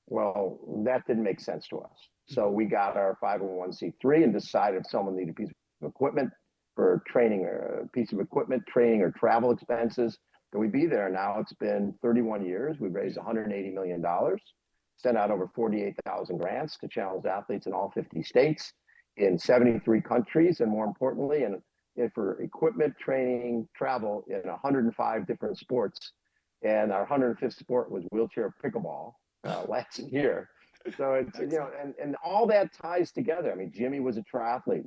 Well, that didn't make sense to us. So we got our 501c3 and decided if someone needed a piece of equipment for training, or a piece of equipment, training, or travel expenses, that we'd be there. Now it's been 31 years. We've raised $180 million, sent out over 48,000 grants to challenge athletes in all 50 states, in 73 countries, and more importantly, and for equipment, training, travel in 105 different sports. And our 105th sport was wheelchair pickleball last year. So it's, and all that ties together. I mean, Jimmy was a triathlete.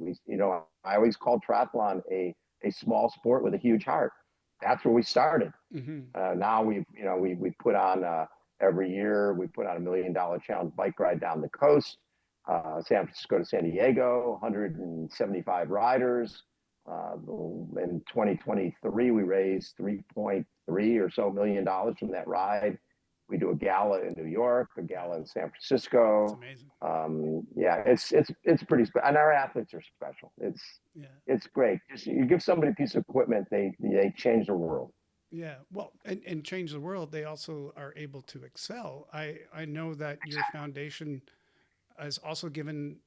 I always called triathlon a small sport with a huge heart. That's where we started. Mm-hmm. Now we put on every year, we put on $1 million challenge bike ride down the coast, San Francisco to San Diego, 175 riders. In 2023, we raised $3.3 or so million from that ride. We do a gala in New York, a gala in San Francisco. That's amazing. It's pretty special, and our athletes are special. It's great. You give somebody a piece of equipment, they change the world. Yeah, well, and change the world. They also are able to excel. I know that your foundation has also given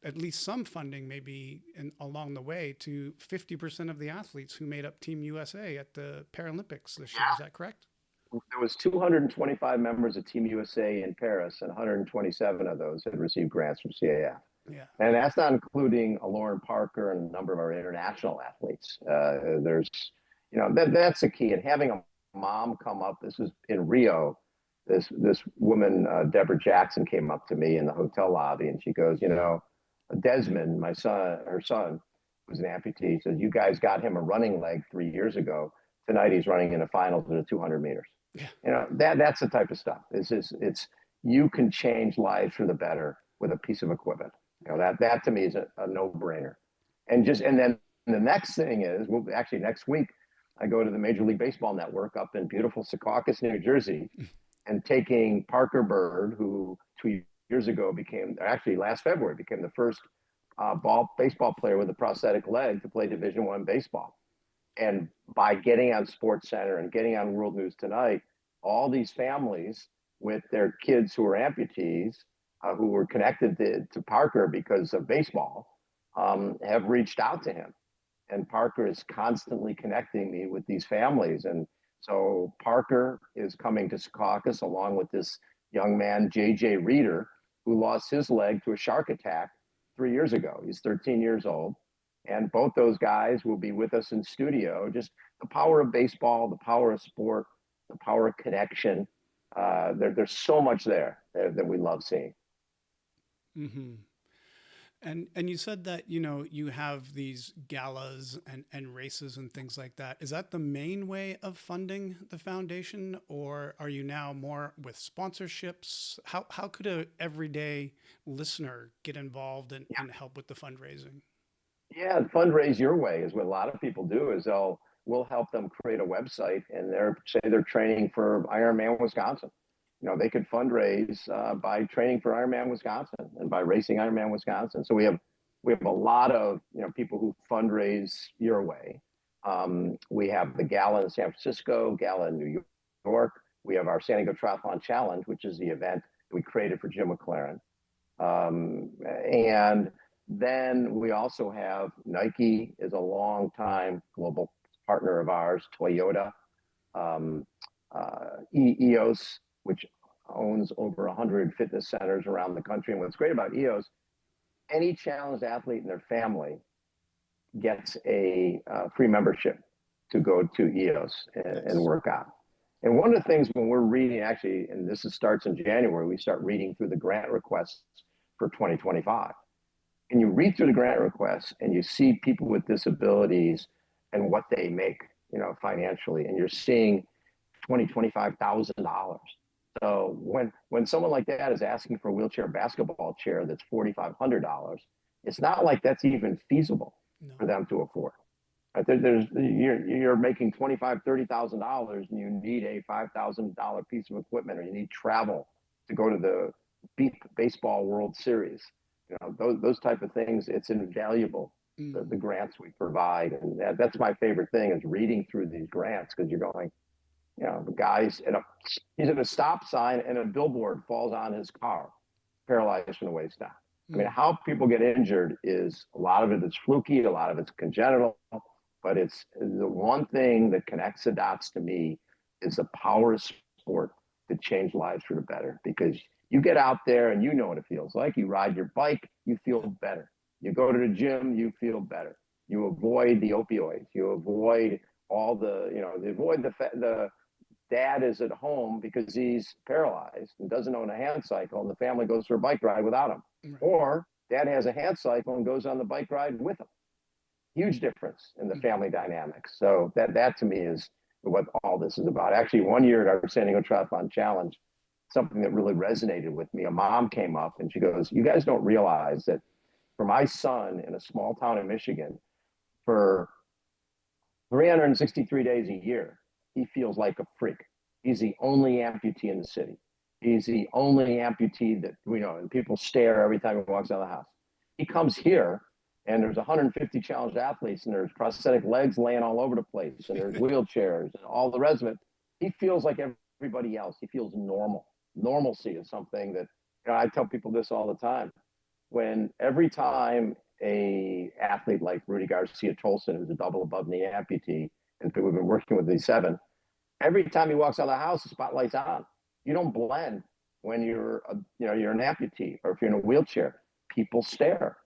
at least some funding, maybe along the way, to 50% of the athletes who made up Team USA at the Paralympics this year. Is that correct? There was 225 members of Team USA in Paris, and 127 of those had received grants from CAF. Yeah. And that's not including Lauren Parker and a number of our international athletes. There's, that's the key. And having a mom come up, this was in Rio. This woman, Deborah Jackson, came up to me in the hotel lobby, and she goes, Desmond, my son, her son, was an amputee. Says, you guys got him a running leg 3 years ago. Tonight he's running in the finals in the 200 meters. Yeah. That's the type of stuff. It's you can change lives for the better with a piece of equipment. That to me is a no-brainer. And then the next thing is, well, actually next week I go to the Major League Baseball Network up in beautiful Secaucus, New Jersey, and taking Parker Bird, who 2 years ago last February became the first baseball player with a prosthetic leg to play Division I baseball. And by getting on Sports Center and getting on World News Tonight, all these families with their kids who are amputees, who were connected to Parker because of baseball, have reached out to him. And Parker is constantly connecting me with these families. And so Parker is coming to Secaucus along with this young man, JJ Reeder, who lost his leg to a shark attack 3 years ago. He's 13 years old. And both those guys will be with us in studio. Just the power of baseball, the power of sport, the power of connection. There's so much there that we love seeing. Mm-hmm. And you said that, you have these galas and races and things like that. Is that the main way of funding the foundation, or are you now more with sponsorships? How could a everyday listener get involved and help with the fundraising? Yeah, fundraise your way is what a lot of people do. Is we'll help them create a website, and they're training for Ironman Wisconsin. They could fundraise by training for Ironman Wisconsin and by racing Ironman Wisconsin. So we have a lot of people who fundraise your way. We have the gala in San Francisco, gala in New York. We have our San Diego Triathlon Challenge, which is the event we created for Jim McLaren. And then we also have Nike is a long time global partner of ours, Toyota, EOS, which owns over 100 fitness centers around the country. And what's great about EOS, any challenged athlete and their family gets a free membership to go to EOS and work out. And one of the things when we're reading, actually, and starts in January, we start reading through the grant requests for 2025. And you read through the grant requests and you see people with disabilities and what they make, financially, and you're seeing $25,000. So when someone like that is asking for a wheelchair basketball chair that's $4,500, it's not like that's even feasible for them to afford. Right? You're making $30,000 and you need a $5,000 piece of equipment, or you need travel to go to the baseball World Series. Those type of things. It's invaluable. The grants we provide, and that's my favorite thing is reading through these grants, because you're going, the guy's he's at a stop sign and a billboard falls on his car, paralyzed from the waist down. I mean, how people get injured is a lot of it is fluky, a lot of it's congenital, but it's the one thing that connects the dots to me is the power of sport to change lives for the better. Because you get out there and you know what it feels like. You ride your bike, you feel better. You go to the gym, you feel better. You avoid the opioids. You avoid all the dad is at home because he's paralyzed and doesn't own a hand cycle, and the family goes for a bike ride without him. Right. Or dad has a hand cycle and goes on the bike ride with him. Huge difference in the family dynamics. So that to me is what all this is about. Actually, one year at our San Diego Triathlon Challenge, something that really resonated with me, a mom came up and she goes, you guys don't realize that for my son in a small town in Michigan, for 363 days a year, he feels like a freak. He's the only amputee in the city. He's the only amputee that we know, and people stare every time he walks out of the house. He comes here and there's 150 challenged athletes, and there's prosthetic legs laying all over the place, and there's wheelchairs and all the rest of it. He feels like everybody else. He feels normal. Normalcy is something that, I tell people this all the time. When every time a athlete like Rudy Garcia Tolson, who's a double above knee amputee, and we've been working with these 7, every time he walks out of the house, the spotlight's on. You don't blend when you're an amputee, or if you're in a wheelchair. People stare.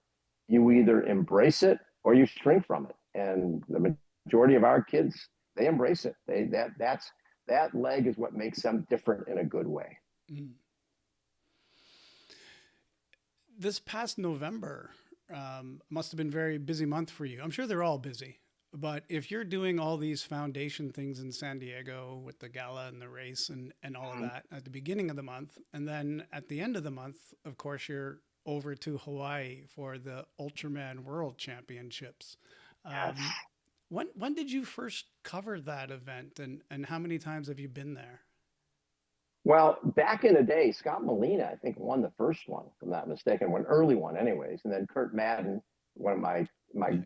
You either embrace it or you shrink from it. And the majority of our kids, they embrace it. That leg is what makes them different in a good way. Mm. This past November must have been a very busy month for you. I'm sure they're all busy. But if you're doing all these foundation things in San Diego with the gala and the race and all of that at the beginning of the month, and then at the end of the month, of course, you're over to Hawaii for the Ultraman World Championships. Yes. When did you first cover that event, and how many times have you been there? Well, back in the day, Scott Molina, I think, won the first one, if I'm not mistaken, one early one anyways. And then Kurt Madden, one of my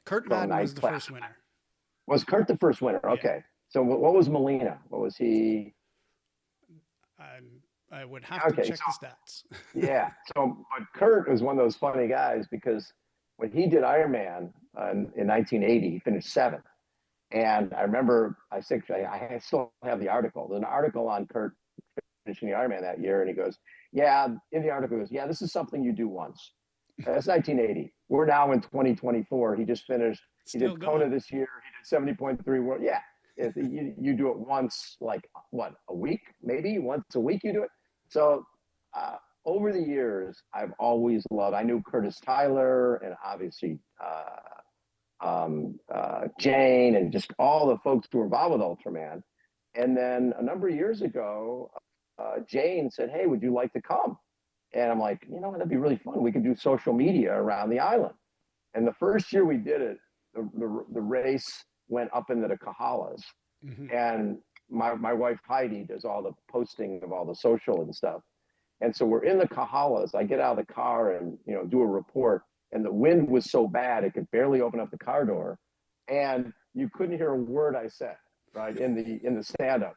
Kurt Madden was the first winner. Was Kurt the first winner? Okay. Yeah. So what was Molina? What was he? I would have to check the stats. Yeah. So, but Kurt was one of those funny guys, because when he did Ironman in 1980, he finished 7th. And I remember, I still have the article. There's an article on Kurt finishing the Ironman that year, and he goes, yeah, in the article, he goes, yeah, this is something you do once. That's 1980. We're now in 2024. He just finished. He did Kona this year. He did 70.3 world. Yeah. You do it once, like what, a week, maybe once a week you do it. So over the years, I've always loved, I knew Curtis Tyler and obviously Jane and just all the folks who were involved with Ultraman. And then a number of years ago, Jane said, hey, would you like to come? And I'm like, that'd be really fun. We could do social media around the island. And the first year we did it, the race went up into the Kahalas. Mm-hmm. And my wife Heidi does all the posting of all the social and stuff. And so we're in the Kahalas. I get out of the car and do a report. And the wind was so bad it could barely open up the car door. And you couldn't hear a word I said, right, in the stand-up.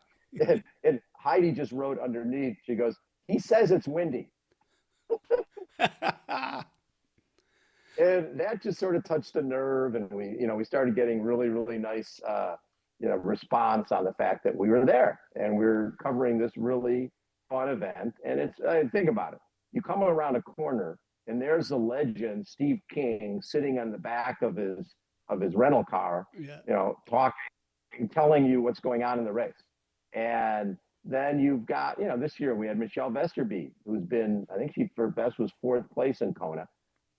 And Heidi just wrote underneath, she goes, he says it's windy. And that just sort of touched a nerve, and we started getting really, really nice response on the fact that we were there and we're covering this really fun event. And it's think about it. You come around a corner and there's the legend Steve King sitting on the back of his rental car, talking, telling you what's going on in the race. And then you've got, this year we had Michelle Vesterby, who's been, I think she for best was 4th place in Kona.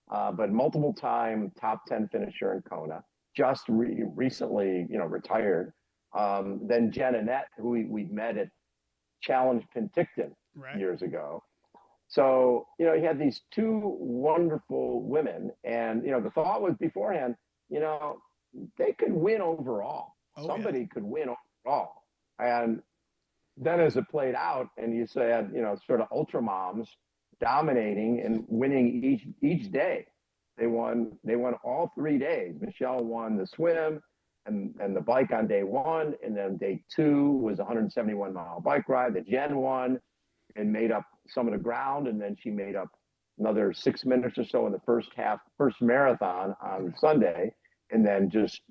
But multiple time top 10 finisher in Kona, just recently, retired. Then Jen Annette, who we met at Challenge Penticton years ago. So, you had these 2 wonderful women, and, the thought was beforehand, they could win overall. Somebody could win overall. And then as it played out, and you said, sort of ultra moms dominating and winning each day. They won all 3 days. Michelle won the swim and the bike on day 1, and then day 2 was a 171-mile bike ride that Jen won and made up some of the ground, and then she made up another 6 minutes or so in the first marathon on Sunday, and then just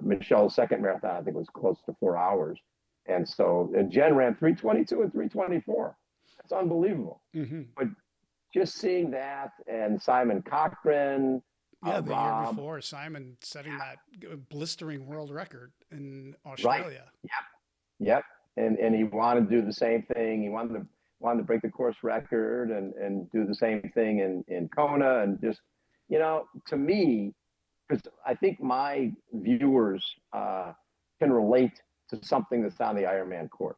Michelle's second marathon I think was close to 4 hours, and so Jen ran 3:22 and 3:24. It's unbelievable. Mm-hmm. But just seeing that, and Simon Cochran. Yeah, the year before, Simon setting that blistering world record in Australia. Right. Yep. And he wanted to do the same thing. He wanted to break the course record and do the same thing in Kona. And just, to me, because I think my viewers can relate to something that's on the Ironman course.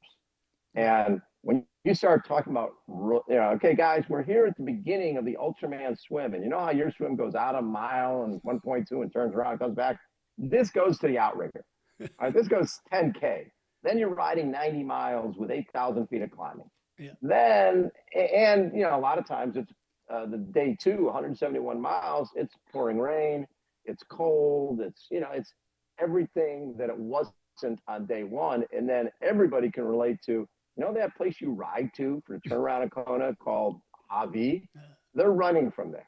And when you start talking about, okay, guys, we're here at the beginning of the Ultraman swim. And you know how your swim goes out a mile and 1.2 and turns around, comes back? This goes to the outrigger. All right, this goes 10K. Then you're riding 90 miles with 8,000 feet of climbing. Yeah. Then, and, a lot of times it's the day two, 171 miles, it's pouring rain, it's cold, it's everything that it wasn't on day one. And then everybody can relate to, that place you ride to for the turnaround in Kona called Hawi? They're running from there.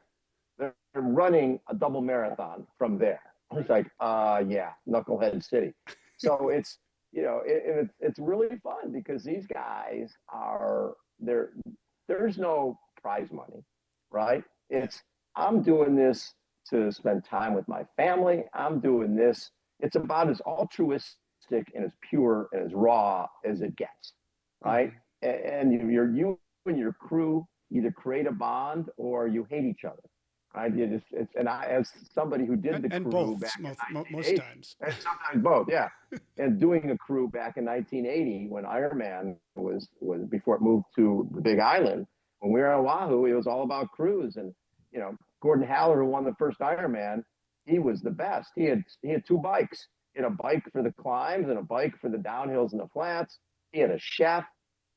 They're running a double marathon from there. It's like, yeah, Knucklehead City. So it's really fun because these guys are there. There's no prize money, right? I'm doing this to spend time with my family. I'm doing this. It's about as altruistic and as pure and as raw as it gets, right? And you and your crew either create a bond or you hate each other. Right? As somebody who did the crew both, back most times, and sometimes both, yeah. And doing a crew back in 1980 when Ironman was before it moved to the Big Island. When we were on Oahu, it was all about crews, and Gordon Haller, who won the first Ironman, he was the best. He had two bikes. He had a bike for the climbs and a bike for the downhills and the flats. He had a chef.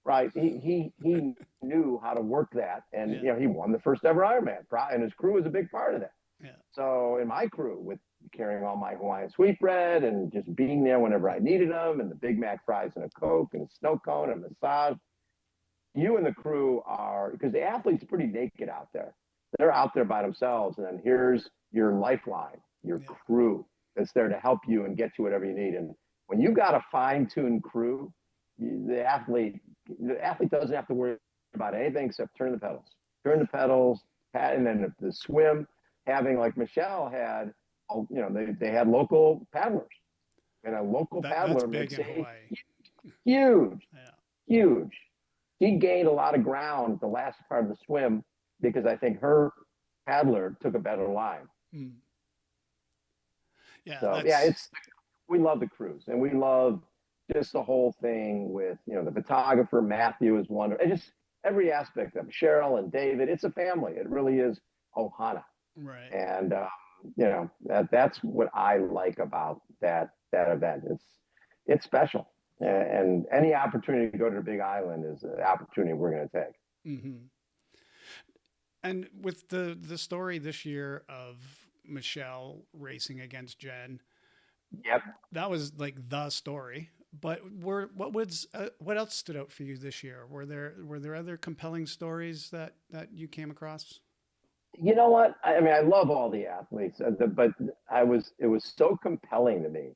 Right, he knew how to work that, and he won the first ever Ironman, and his crew was a big part of that. Yeah. So in my crew, with carrying all my Hawaiian sweetbread and just being there whenever I needed them, and the Big Mac fries and a Coke and a snow cone and a massage, you and the crew are, because the athlete's pretty naked out there. They're out there by themselves, and then here's your lifeline, your crew that's there to help you and get you whatever you need. And when you got a fine-tuned crew, the athlete doesn't have to worry about anything except turn the pedals, and then the swim, having like Michelle had, they had local paddlers, and a local paddler makes a huge. She gained a lot of ground the last part of the swim because I think her paddler took a better line. Yeah. So we love the cruise, and we love just the whole thing with, the photographer, Matthew is wonderful. And just every aspect of it. Cheryl and David, it's a family. It really is Ohana. Right. And, that's what I like about that event. It's special. And any opportunity to go to the Big Island is an opportunity we're going to take. Mm-hmm. And with the story this year of Michelle racing against Jen, that was like the story. But what else stood out for you this year? Were there other compelling stories that you came across? You know what? I mean, I love all the athletes, but it was so compelling to me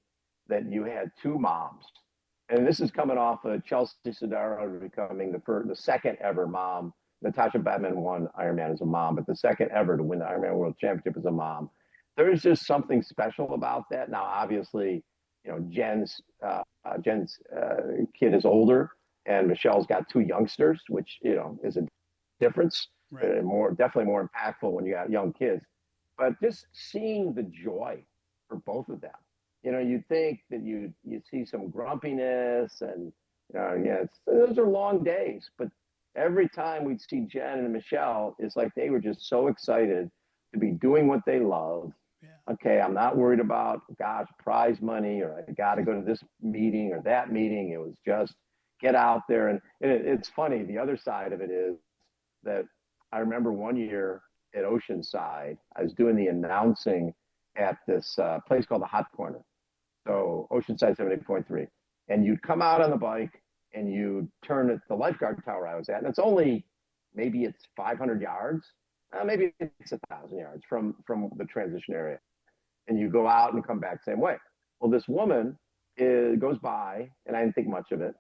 that you had two moms, and this is coming off of Chelsea Sodaro becoming the second ever mom. Natasha Batman won Ironman as a mom, but the second ever to win the Ironman World Championship as a mom. There's just something special about that. Now, obviously, Jen's kid is older, and Michelle's got two youngsters, which is a difference. Right. Definitely more impactful when you got young kids. But just seeing the joy for both of them, you think that you see some grumpiness, and those are long days. But every time we'd see Jen and Michelle, it's like they were just so excited to be doing what they love. Okay, I'm not worried about, prize money, or I got to go to this meeting or that meeting. It was just get out there. And it's funny. The other side of it is that I remember one year at Oceanside, I was doing the announcing at this place called the Hot Corner. So Oceanside 78.3. And you'd come out on the bike and you'd turn at the lifeguard tower I was at. And maybe it's 500 yards. Maybe it's 1,000 yards from the transition area. And you go out and come back the same way. Well, this woman goes by, and I didn't think much of it.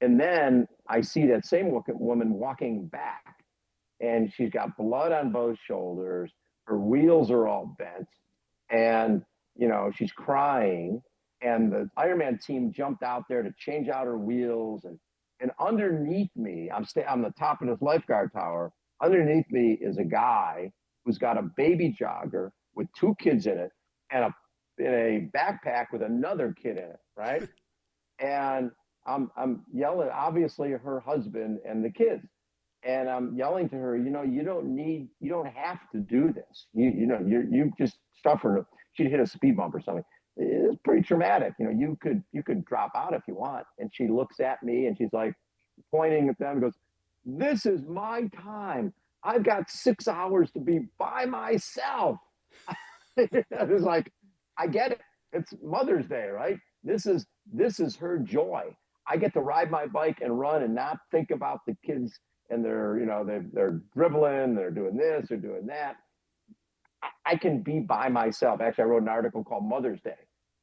And then I see that same woman walking back, and she's got blood on both shoulders. Her wheels are all bent, and she's crying. And the Ironman team jumped out there to change out her wheels. And underneath me, I'm on the top of this lifeguard tower. Underneath me is a guy who's got a baby jogger with two kids in it, and in a backpack with another kid in it, right? And I'm yelling, obviously her husband and the kids, and I'm yelling to her, you don't have to do this. You just stuff her. She'd hit a speed bump or something. It's pretty traumatic. You could drop out if you want. And she looks at me and she's like pointing at them and goes, "This is my time. I've got 6 hours to be by myself. It was like, I get it. It's Mother's Day, right? This is her joy. I get to ride my bike and run and not think about the kids and they're dribbling, they're doing this, they're doing that. I can be by myself. Actually, I wrote an article called Mother's Day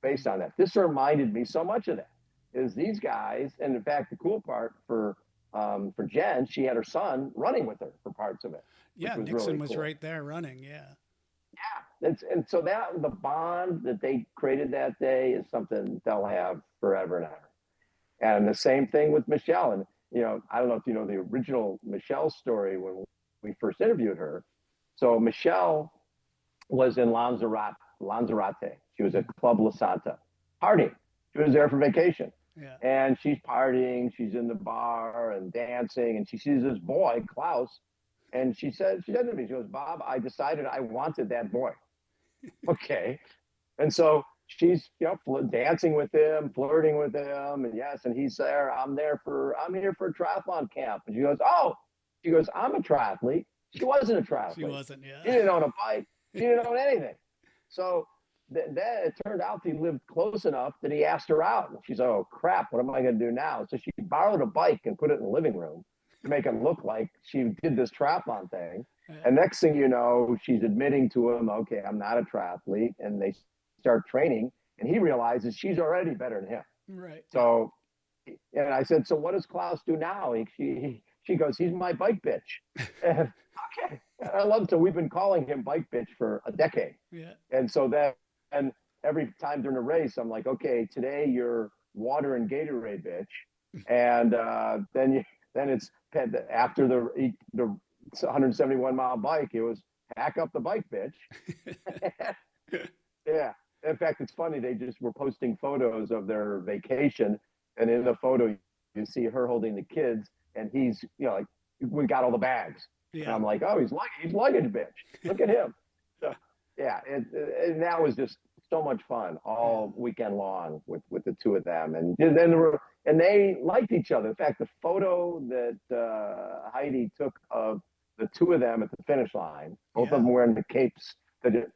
based on that. This reminded me so much of that. Is these guys, and in fact, the cool part for Jen, she had her son running with her for parts of it, which Yeah, was Nixon really was cool. right there running. Yeah. Yeah, and so that the bond that they created that day is something they'll have forever and ever. And the same thing with Michelle. And I don't know if you know the original Michelle story when we first interviewed her. So Michelle was in Lanzarote. She was at Club La Santa, partying. She was there for vacation. Yeah. And she's partying, she's in the bar and dancing, and she sees this boy, Klaus, and she said to me, she goes, Bob, I decided I wanted that boy. Okay. And so she's, dancing with him, flirting with him, and yes, and he's there. I'm here for a triathlon camp. And she goes, I'm a triathlete. She wasn't a She triathlete. wasn't. She Yeah. didn't own a bike. She didn't own anything. So then it turned out he lived close enough that he asked her out. And she's like, oh crap, what am I going to do now? So she borrowed a bike and put it in the living room to make it look like she did this triathlon thing. Yeah. And next thing you know, she's admitting to him, okay, I'm not a triathlete. And they start training, and he realizes she's already better than him. Right. Yeah. So, and I said, so what does Klaus do now? She goes, he's my bike bitch. And, okay. And I love it. So we've been calling him bike bitch for a decade. Yeah. And so and every time during a race, I'm like, okay, today you're water and Gatorade bitch. And then it's after the 171-mile bike, it was pack up the bike bitch. Yeah. In fact, it's funny. They just were posting photos of their vacation, and in the photo, you see her holding the kids, and he's, like, we got all the bags. And Yeah. I'm like, oh, he's luggage bitch. Look at him. So, yeah, and that was just so much fun Yeah. all weekend long with the two of them, and then they liked each other. In fact, the photo that Heidi took of the two of them at the finish line, both of Yeah. them wearing the capes. The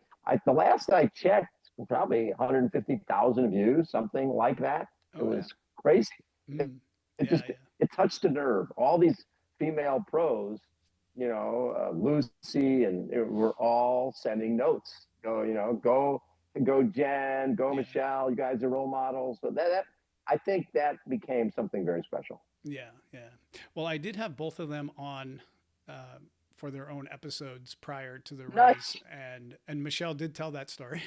last I checked, probably 150,000 views, something like that. It Oh yeah. was crazy. It, Mm. it Yeah. just Yeah. it touched a nerve. All these female pros, Lucy, and we're all sending notes. Go Jen, go Yeah. Michelle. You guys are role models. So that I think that became something very special. Yeah. Yeah. Well, I did have both of them on uh, for their own episodes prior to the race, Nice. and Michelle did tell that story.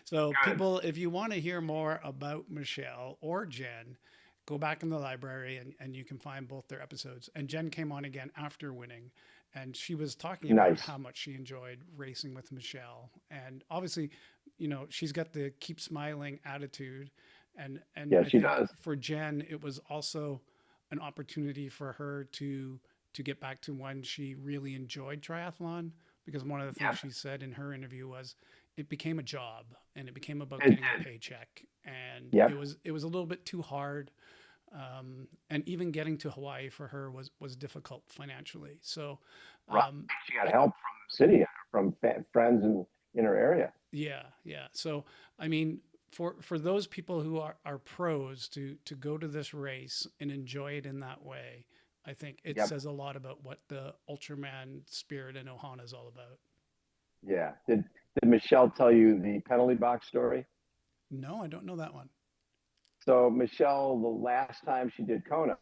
So Good. people, if you want to hear more about Michelle or Jen, go back in the library and you can find both their episodes. And Jen came on again after winning, and she was talking about Nice. how much she enjoyed racing with Michelle. And obviously, she's got the keep smiling attitude, and Yeah, I she think does. for Jen it was also an opportunity for her to get back to when she really enjoyed triathlon, because one of the things Yeah, she said in her interview was it became a job and it became about it getting a did. paycheck, and Yep. it was a little bit too hard, and even getting to Hawaii for her was difficult financially. So Right. um, She got I, help from the city, from friends in her area. yeah, yeah. So I mean, for those people who are pros to go to this race and enjoy it in that way, I think it Yep. says a lot about what the Ultraman spirit in Ohana is all about. Yeah. Did Michelle tell you the penalty box story? No, I don't know that one. So Michelle, the last time she did Kona,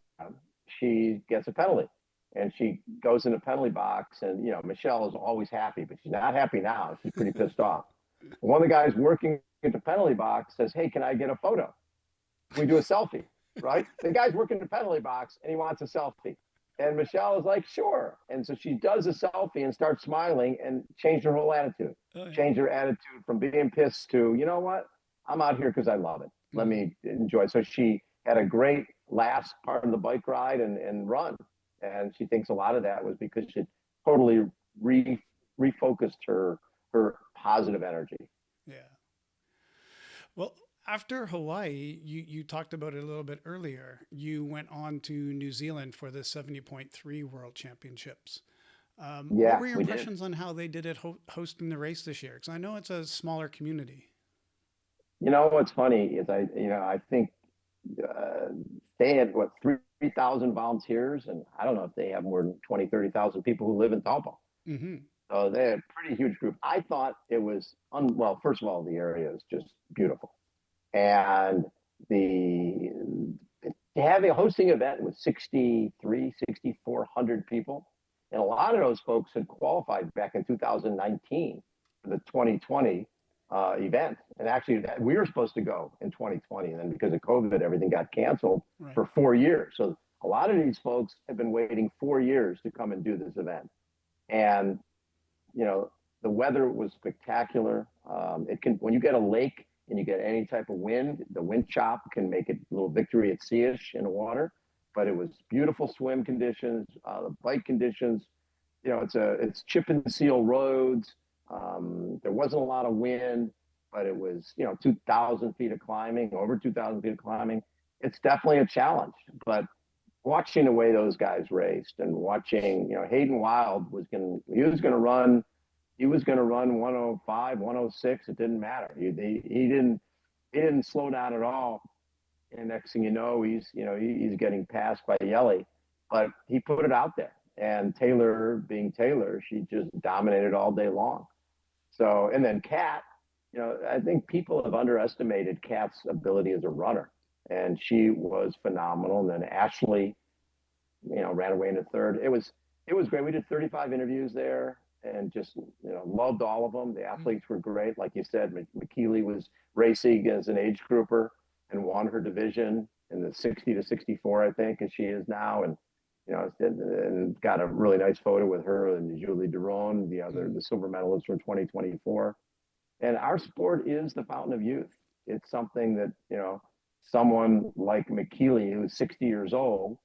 she gets a penalty, and she goes in the penalty box, and Michelle is always happy, but she's not happy now. She's pretty pissed off. One of the guys working at the penalty box says, "Hey, can I get a photo? Can we do a selfie?" Right? The guy's working the penalty box, and he wants a selfie. And Michelle is like, "Sure." And so she does a selfie and starts smiling, and changed her whole attitude. Oh yeah. Changed her attitude from being pissed to, you know what? I'm out here because I love it. Let Mm, me enjoy. So she had a great last part of the bike ride and run. And she thinks a lot of that was because she totally re, refocused her positive energy. yeah. Well, after Hawaii, you talked about it a little bit earlier. You went on to New Zealand for the 70.3 World Championships. What Yeah, were your we did. impressions on how they did it hosting the race this year? Because I know it's a smaller community. You know what's funny is I think uh, they had what 3,000 volunteers, and I don't know if they have more than 20, 30,000 people who live in Taupo. Hmm. So they had a pretty huge group. I thought it was well. First of all, the area is just beautiful, and the having a hosting event with 63, 6,400 people, and a lot of those folks had qualified back in 2019 for the 2020 event. And actually, we were supposed to go in 2020, and then because of COVID, everything got canceled Right. for 4 years. So a lot of these folks have been waiting 4 years to come and do this event. And you know, the weather was spectacular. It can when you get a lake and you get any type of wind, the wind chop can make it a little victory at sea-ish in the water. But it was beautiful swim conditions, the bike conditions. You know, it's chip and seal roads. There wasn't a lot of wind, but it was 2,000 feet of climbing, over 2,000 feet of climbing. It's definitely a challenge, but watching the way those guys raced and watching, Hayden Wild he was going to run 105, 106. It didn't matter. He didn't slow down at all. And next thing you know, he's getting passed by Yelly, but he put it out there. And Taylor, being Taylor, she just dominated all day long. So, and then Kat, I think people have underestimated Kat's ability as a runner, and she was phenomenal. And then Ashley, ran away in the third. It was great. We did 35 interviews there and just loved all of them. The athletes were great. Like you said, McKeely was racing as an age grouper and won her division in the 60 to 64, I think, as she is now. And got a really nice photo with her and Julie Duron, the silver medalist from 2024. And our sport is the fountain of youth. It's something that, someone like McKeely, who's 60 years old,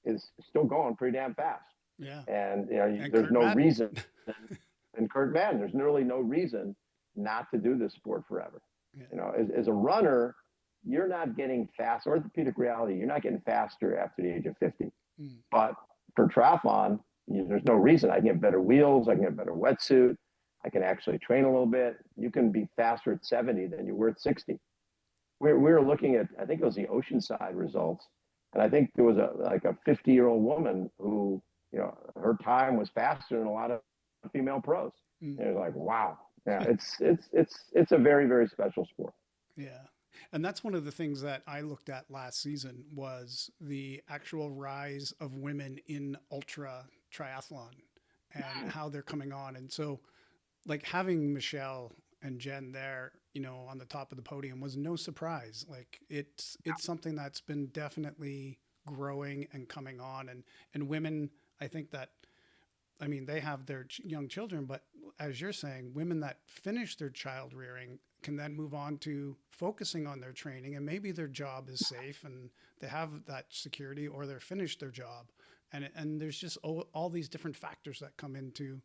is still going pretty damn fast. Yeah. And And there's Kurt no Madden. reason. And Kurt Madden, there's really no reason not to do this sport forever. Yeah. As a runner, you're not getting fast. Orthopedic reality, you're not getting faster after the age of 50. Mm. But for triathlon, there's no reason. I can get better wheels. I can get a better wetsuit. I can actually train a little bit. You can be faster at 70 than you were at 60. We were looking at, I think it was the Oceanside results. And I think there was a 50-year-old woman who, her time was faster than a lot of female pros. Mm. And it was like, wow. Yeah, it's a very, very special sport. Yeah. And that's one of the things that I looked at last season was the actual rise of women in ultra triathlon and how they're coming on. And so like having Michelle and Jen there, on the top of the podium was no surprise. Like it's something that's been definitely growing and coming on, and women, I think that, I mean, they have their young children, but as you're saying, women that finish their child rearing can then move on to focusing on their training, and maybe their job is safe and they have that security, or they're finished their job. And there's just all these different factors that come into,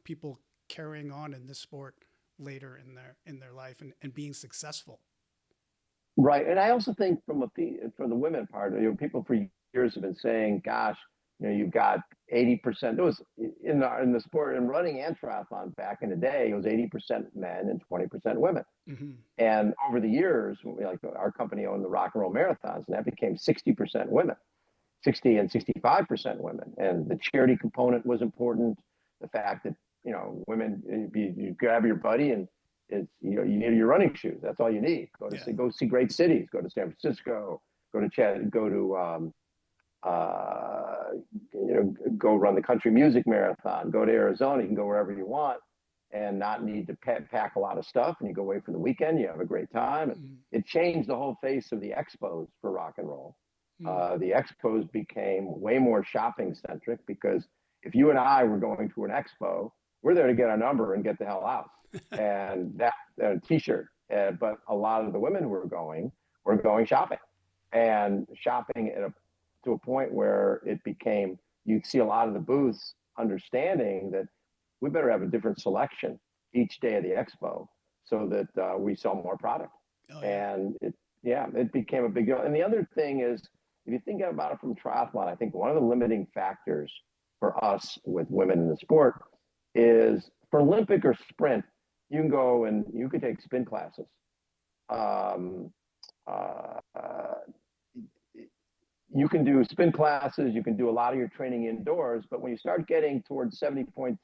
people carrying on in this sport later in their life and being successful. Right. And I also think from the women part, people for years have been saying, gosh, you've got 80%. It was in the sport, in running and triathlon back in the day, it was 80% men and 20% women. Mm-hmm. And over the years, like our company owned the Rock and Roll Marathons, and that became 60% women, 60 and 65% women. And the charity component was important. The fact that, women, you grab your buddy and you need your running shoes. That's all you need. Go see great cities. Go to San Francisco. Go to Chad. Go to go run the country music marathon. Go to Arizona. You can go wherever you want and not need to pack a lot of stuff. And you go away for the weekend. You have a great time. Mm-hmm. It changed the whole face of the expos for rock and roll. Mm-hmm. The expos became way more shopping centric because if you and I were going to an expo, we're there to get our number and get the hell out. And that t-shirt. But a lot of the women who were going shopping, and shopping to a point where it became, you'd see a lot of the booths understanding that we better have a different selection each day of the expo so that we sell more product. Oh, yeah. And it became a big deal. And the other thing is, if you think about it from triathlon, I think one of the limiting factors for us with women in the sport is for Olympic or sprint, you can go and you could take spin classes. Um, uh, you can do spin classes, you can do a lot of your training indoors, but when you start getting towards 70.3,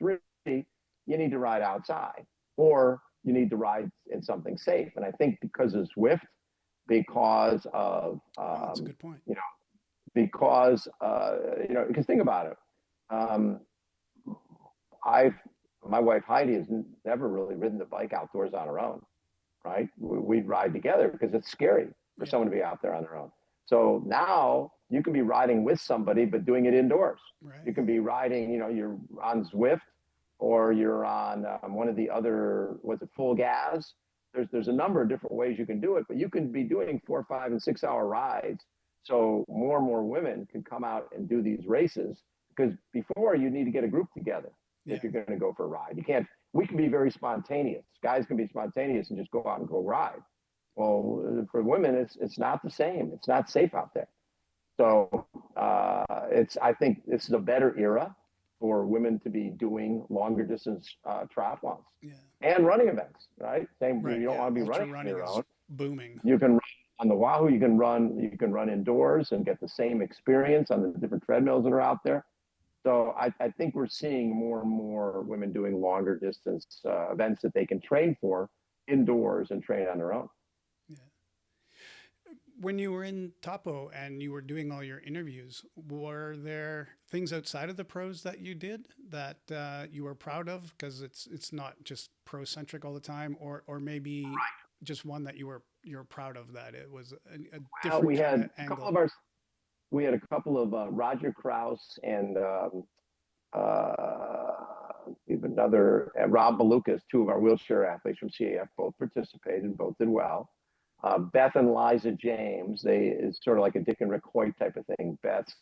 you need to ride outside or you need to ride in something safe. And I think because of Zwift, because of, That's a good point. because, because think about it. Um, I've, my wife Heidi has never really ridden the bike outdoors on her own, right? We'd ride together because it's scary for someone to be out there on their own. So now you can be riding with somebody, but doing it indoors. Right. You can be riding, you're on Zwift or you're on one of the other, was it Full Gas? There's a number of different ways you can do it, but you can be doing 4, 5, and 6 hour rides. So more and more women can come out and do these races because before you need to get a group together if you're going to go for a ride. You can't, we can be very spontaneous. Guys can be spontaneous and just go out and go ride. Well, for women, it's not the same. It's not safe out there. So I think this is a better era for women to be doing longer distance triathlons and running events, right? Same, you don't want to be running on your own. Booming. You can run on the Wahoo. You can run indoors and get the same experience on the different treadmills that are out there. So I think we're seeing more and more women doing longer distance events that they can train for indoors and train on their own. Yeah. When you were in Taupo and you were doing all your interviews, were there things outside of the pros that you did that you were proud of? Because it's not just pro centric all the time, or maybe just one that you're proud of that it was a different kind of angle. We had a couple of Roger Krause and even another Rob Balukas, two of our wheelchair athletes from CAF, both participated, both did well. Beth and Liza James, it's sort of like a Dick and Rick Hoyt type of thing. Beth's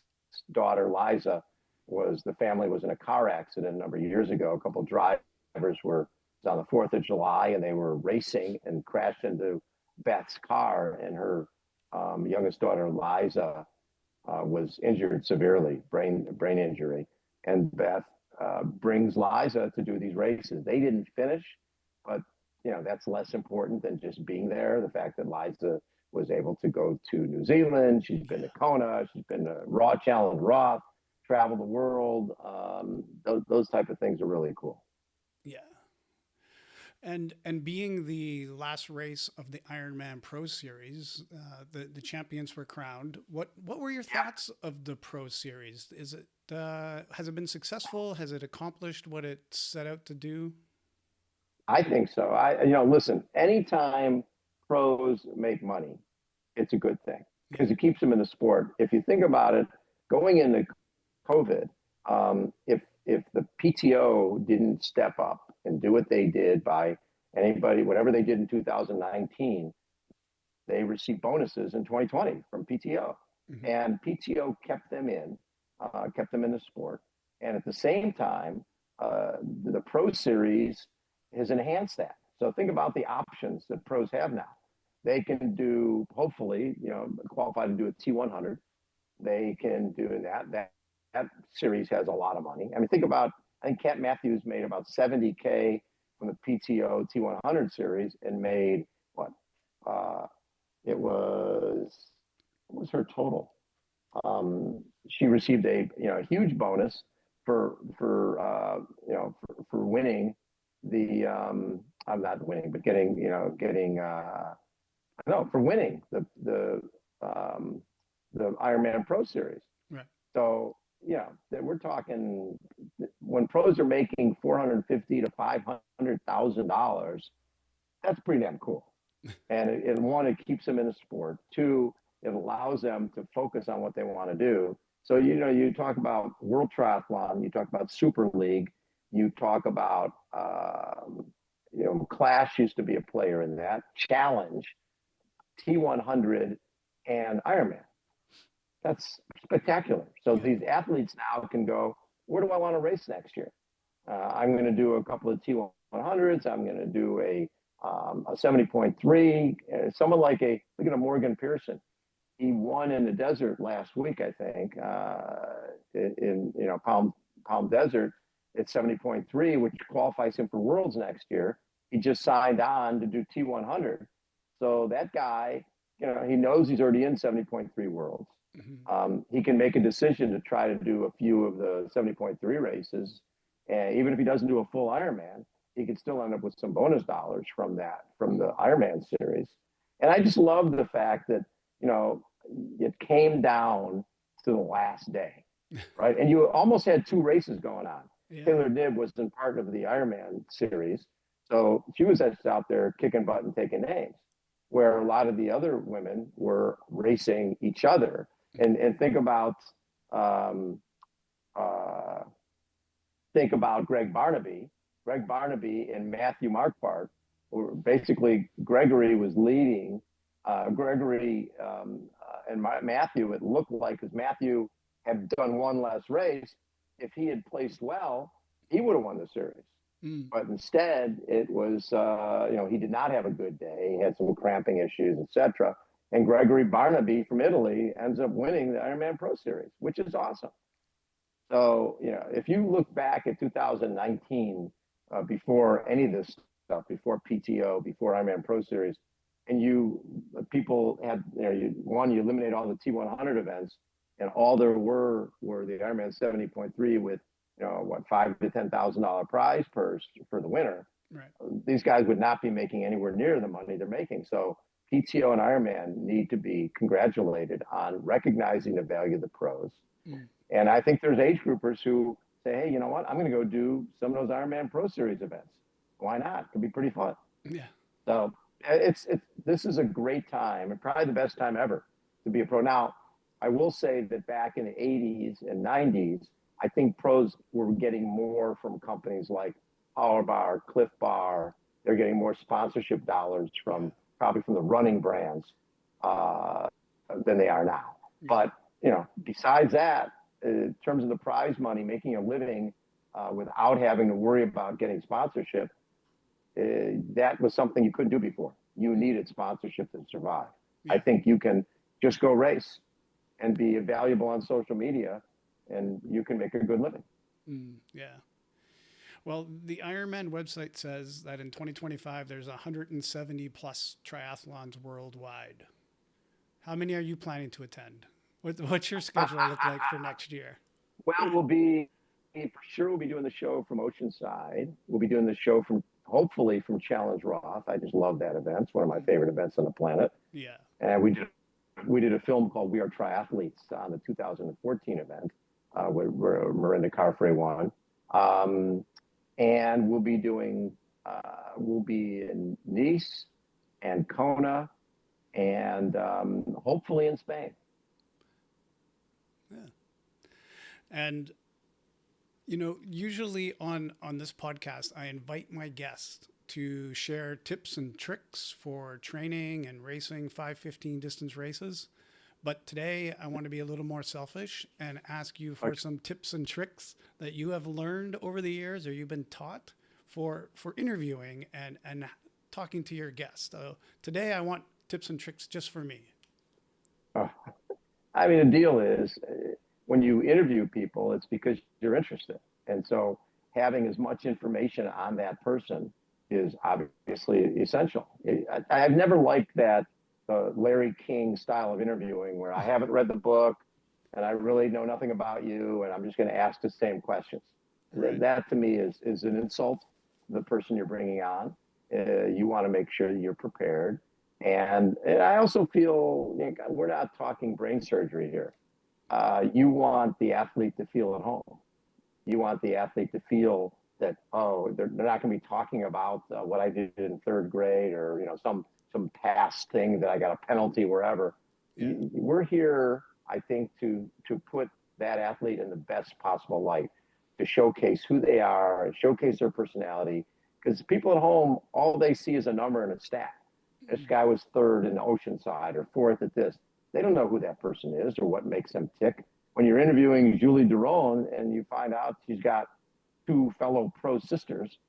daughter Liza the family was in a car accident a number of years ago. A couple of drivers were on the 4th of July and they were racing and crashed into Beth's car, and her youngest daughter Liza was injured severely, brain injury. And Beth brings Liza to do these races. They didn't finish, but that's less important than just being there. The fact that Liza was able to go to New Zealand, she's been to Kona, she's been to Raw Challenge Roth, travel the world. Those type of things are really cool. Yeah. And being the last race of the Ironman Pro Series, the champions were crowned. What were your thoughts of the Pro Series? Is it has it been successful? Has it accomplished what it set out to do? I think so. Listen, anytime pros make money, it's a good thing because it keeps them in the sport. If you think about it, going into COVID, if the PTO didn't step up and do what they did by whatever they did in 2019, they received bonuses in 2020 from PTO. Mm-hmm. And PTO kept them in the sport. And at the same time, the Pro Series has enhanced that. So think about the options that pros have now. They can do, hopefully, qualify to do a T100. They can do that. That series has a lot of money. I mean, I think Kat Matthews made about $70K from the PTO T100 series and made what was her total? She received a huge bonus for winning the I'm not winning, but for winning the Ironman Pro Series. Right. So we're talking when pros are making $450,000 to $500,000. That's pretty damn cool. And one, it keeps them in the sport. Two, it allows them to focus on what they want to do. So you talk about World Triathlon, you talk about Super League, you talk about Clash used to be a player in that, Challenge, T100, and Ironman. That's spectacular. So these athletes now can go, where do I want to race next year? I'm going to do a couple of T100s. I'm going to do a 70.3. Someone look at a Morgan Pearson. He won in the desert last week, I think, in Palm Palm Desert at 70.3, which qualifies him for Worlds next year. He just signed on to do T100. So that guy, he knows he's already in 70.3 Worlds. He can make a decision to try to do a few of the 70.3 races. And even if he doesn't do a full Ironman, he could still end up with some bonus dollars from the Ironman series. And I just love the fact that, it came down to the last day, right? And you almost had two races going on. Yeah. Taylor Knibb wasn't part of the Ironman series. So she was just out there kicking butt and taking names, where a lot of the other women were racing each other. And think about Greg Barnaby. Greg Barnaby and Matthew Marquardt were basically, Gregory was leading. Gregory and Matthew, it looked like, because Matthew had done one less race. If he had placed well, he would have won the series. But instead, it was, he did not have a good day. He had some cramping issues, etc. And Gregory Barnaby from Italy ends up winning the Ironman Pro Series, which is awesome. So, if you look back at 2019, before any of this stuff, before PTO, before Ironman Pro Series, and people had, you eliminate all the T100 events, and all there were the Ironman 70.3 with, $5,000 to $10,000 prize purse for the winner. Right. These guys would not be making anywhere near the money they're making. So PTO and Ironman need to be congratulated on recognizing the value of the pros. And I think there's age groupers who say, hey, you know what? I'm going to go do some of those Ironman Pro Series events. Why not? It could be pretty fun. Yeah. So this is a great time, and probably the best time ever to be a pro. Now, I will say that back in the 80s and 90s, I think pros were getting more from companies like Power Bar, Cliff Bar. They're getting more sponsorship dollars probably from the running brands than they are now. But, besides that, in terms of the prize money, making a living without having to worry about getting sponsorship, that was something you couldn't do before. You needed sponsorship to survive. Yeah. I think you can just go race and be valuable on social media, and you can make a good living. Yeah. Well, the Ironman website says that in 2025, there's 170 plus triathlons worldwide. How many are you planning to attend? What's your schedule look like for next year? Well, we'll be doing the show from Oceanside. We'll be doing the show hopefully from Challenge Roth. I just love that event. It's one of my favorite events on the planet. Yeah. And we did a film called We Are Triathletes on the 2014 event, where Miranda Carfrey won. And we'll be in Nice and Kona and hopefully in Spain. Yeah. And, usually on this podcast, I invite my guests to share tips and tricks for training and racing 5:15 distance races. But today I want to be a little more selfish and ask you for some tips and tricks that you have learned over the years or you've been taught for interviewing and talking to your guests. So today I want tips and tricks just for me. I mean, the deal is when you interview people, it's because you're interested. And so having as much information on that person is obviously essential. I've never liked that Larry King style of interviewing where I haven't read the book and I really know nothing about you and I'm just going to ask the same questions. Right. That to me is an insult to the person you're bringing on. You want to make sure that you're prepared. And I also feel we're not talking brain surgery here. You want the athlete to feel at home. You want the athlete to feel that, they're not going to be talking about what I did in third grade or, some past thing that I got a penalty wherever. Yeah. We're here, I think, to put that athlete in the best possible light, to showcase who they are and showcase their personality. Because people at home, all they see is a number and a stat. This guy was third in Oceanside or fourth at this. They don't know who that person is or what makes them tick. When you're interviewing Julie Duron and you find out she's got two fellow pro sisters,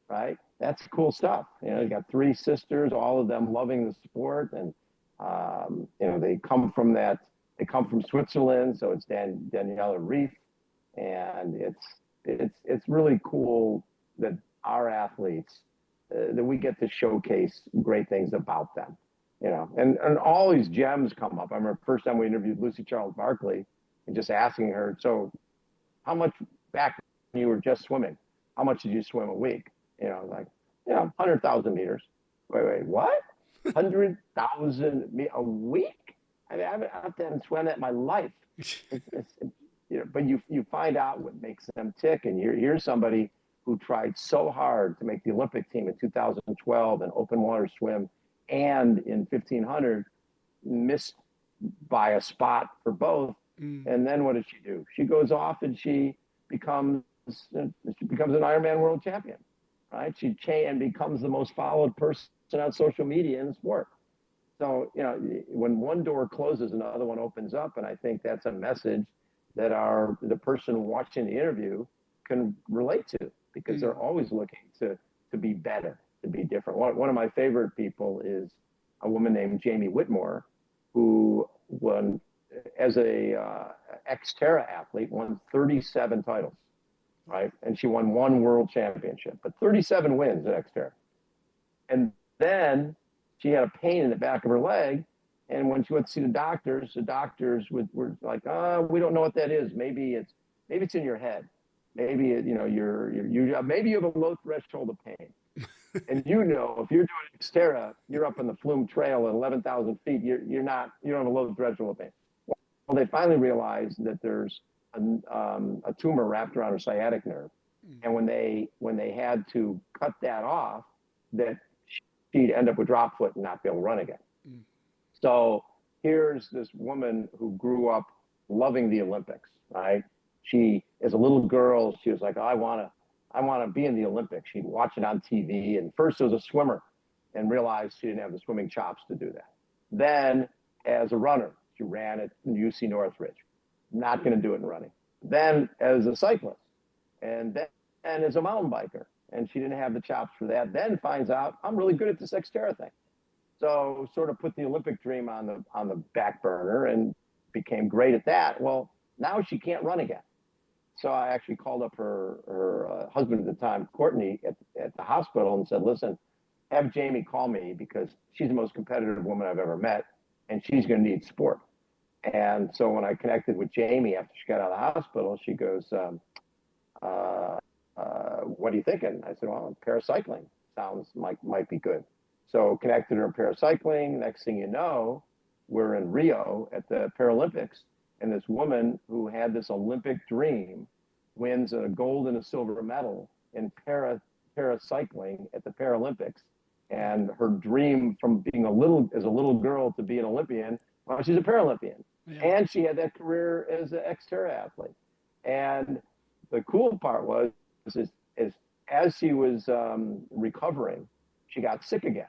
right? That's cool stuff. You got three sisters, all of them loving the sport. And, they come from Switzerland. So it's Daniela Rief. And it's really cool that our athletes that we get to showcase great things about them, and all these gems come up. I remember the first time we interviewed Lucy Charles Barkley and just asking her, so how much back when you were just swimming, how much did you swim a week? Like, 100,000 meters. Wait, what? 100,000 a week? I mean, I haven't swam that in my life. But you find out what makes them tick, and here's somebody who tried so hard to make the Olympic team in 2012 in open water swim and in 1500, missed by a spot for both. And then what does she do? She goes off and she becomes an Ironman World Champion, right? And becomes the most followed person on social media in sport. So, when one door closes, another one opens up. And I think that's a message that the person watching the interview can relate to, because they're always looking to be better, to be different. One of my favorite people is a woman named Jamie Whitmore, who won, as a Xterra athlete, won 37 titles, right? And she won one world championship, but 37 wins at Xterra. And then she had a pain in the back of her leg. And when she went to see the doctors were like, we don't know what that is. Maybe it's in your head. Maybe maybe you have a low threshold of pain. And if you're doing Xterra, you're up on the Flume Trail at 11,000 feet. You don't have a low threshold of pain. Well, they finally realized that there's a tumor wrapped around her sciatic nerve, and when they had to cut that off, that she'd end up with drop foot and not be able to run again. So here's this woman who grew up loving the Olympics, right? She, as a little girl, she was like, I want to be in the Olympics. She'd watch it on TV, and first as a swimmer, and realized she didn't have the swimming chops to do that. Then as a runner, she ran at UC Northridge. Not going to do it in running. Then as a cyclist, and then as a mountain biker, and she didn't have the chops for that. Then finds out, I'm really good at this Xterra thing. So sort of put the Olympic dream on the back burner and became great at that. Well, now she can't run again. So I actually called up her husband at the time, Courtney, at the hospital, and said, listen, have Jamie call me, because she's the most competitive woman I've ever met, and she's going to need sport. And so when I connected with Jamie after she got out of the hospital, she goes, what are you thinking? I said, well, paracycling sounds might be good. So connected her in paracycling. Next thing you know, we're in Rio at the Paralympics, and this woman who had this Olympic dream wins a gold and a silver medal in paracycling at the Paralympics. And her dream from being a little girl to be an Olympian, well, she's a Paralympian. Yeah. And she had that career as an Xterra athlete. And the cool part was, as she was recovering, she got sick again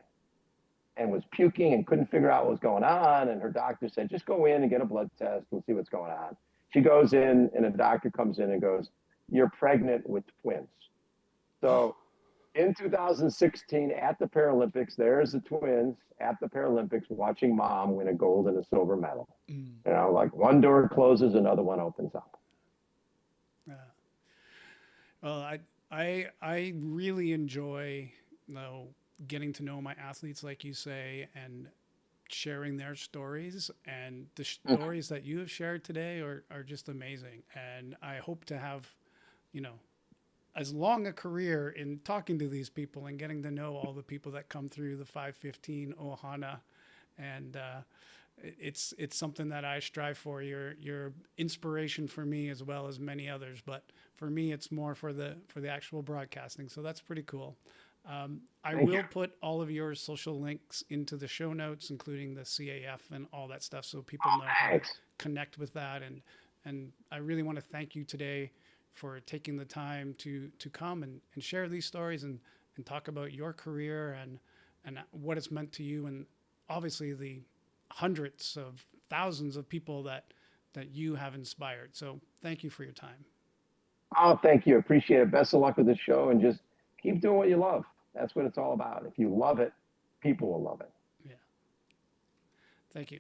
and was puking and couldn't figure out what was going on. And her doctor said, just go in and get a blood test. We'll see what's going on. She goes in, and a doctor comes in and goes, you're pregnant with twins. So in 2016 at the Paralympics, there's the twins at the Paralympics watching mom win a gold and a silver medal. Like one door closes, another one opens up. Well, I really enjoy, getting to know my athletes, like you say, and sharing their stories. And the stories that you have shared today are just amazing. And I hope to have, as long a career in talking to these people and getting to know all the people that come through the 515 Ohana. And it's something that I strive for. You're inspiration for me as well as many others. But for me, it's more for the actual broadcasting. So that's pretty cool. I will put all of your social links into the show notes, including the CAF and all that stuff, so people know how to connect with that. And I really want to thank you today for taking the time to come and share these stories and talk about your career and what it's meant to you, and obviously the hundreds of thousands of people that you have inspired. So thank you for your time. Oh, thank you. Appreciate it. Best of luck with the show, and just keep doing what you love. That's what it's all about. If you love it, people will love it. Yeah. Thank you.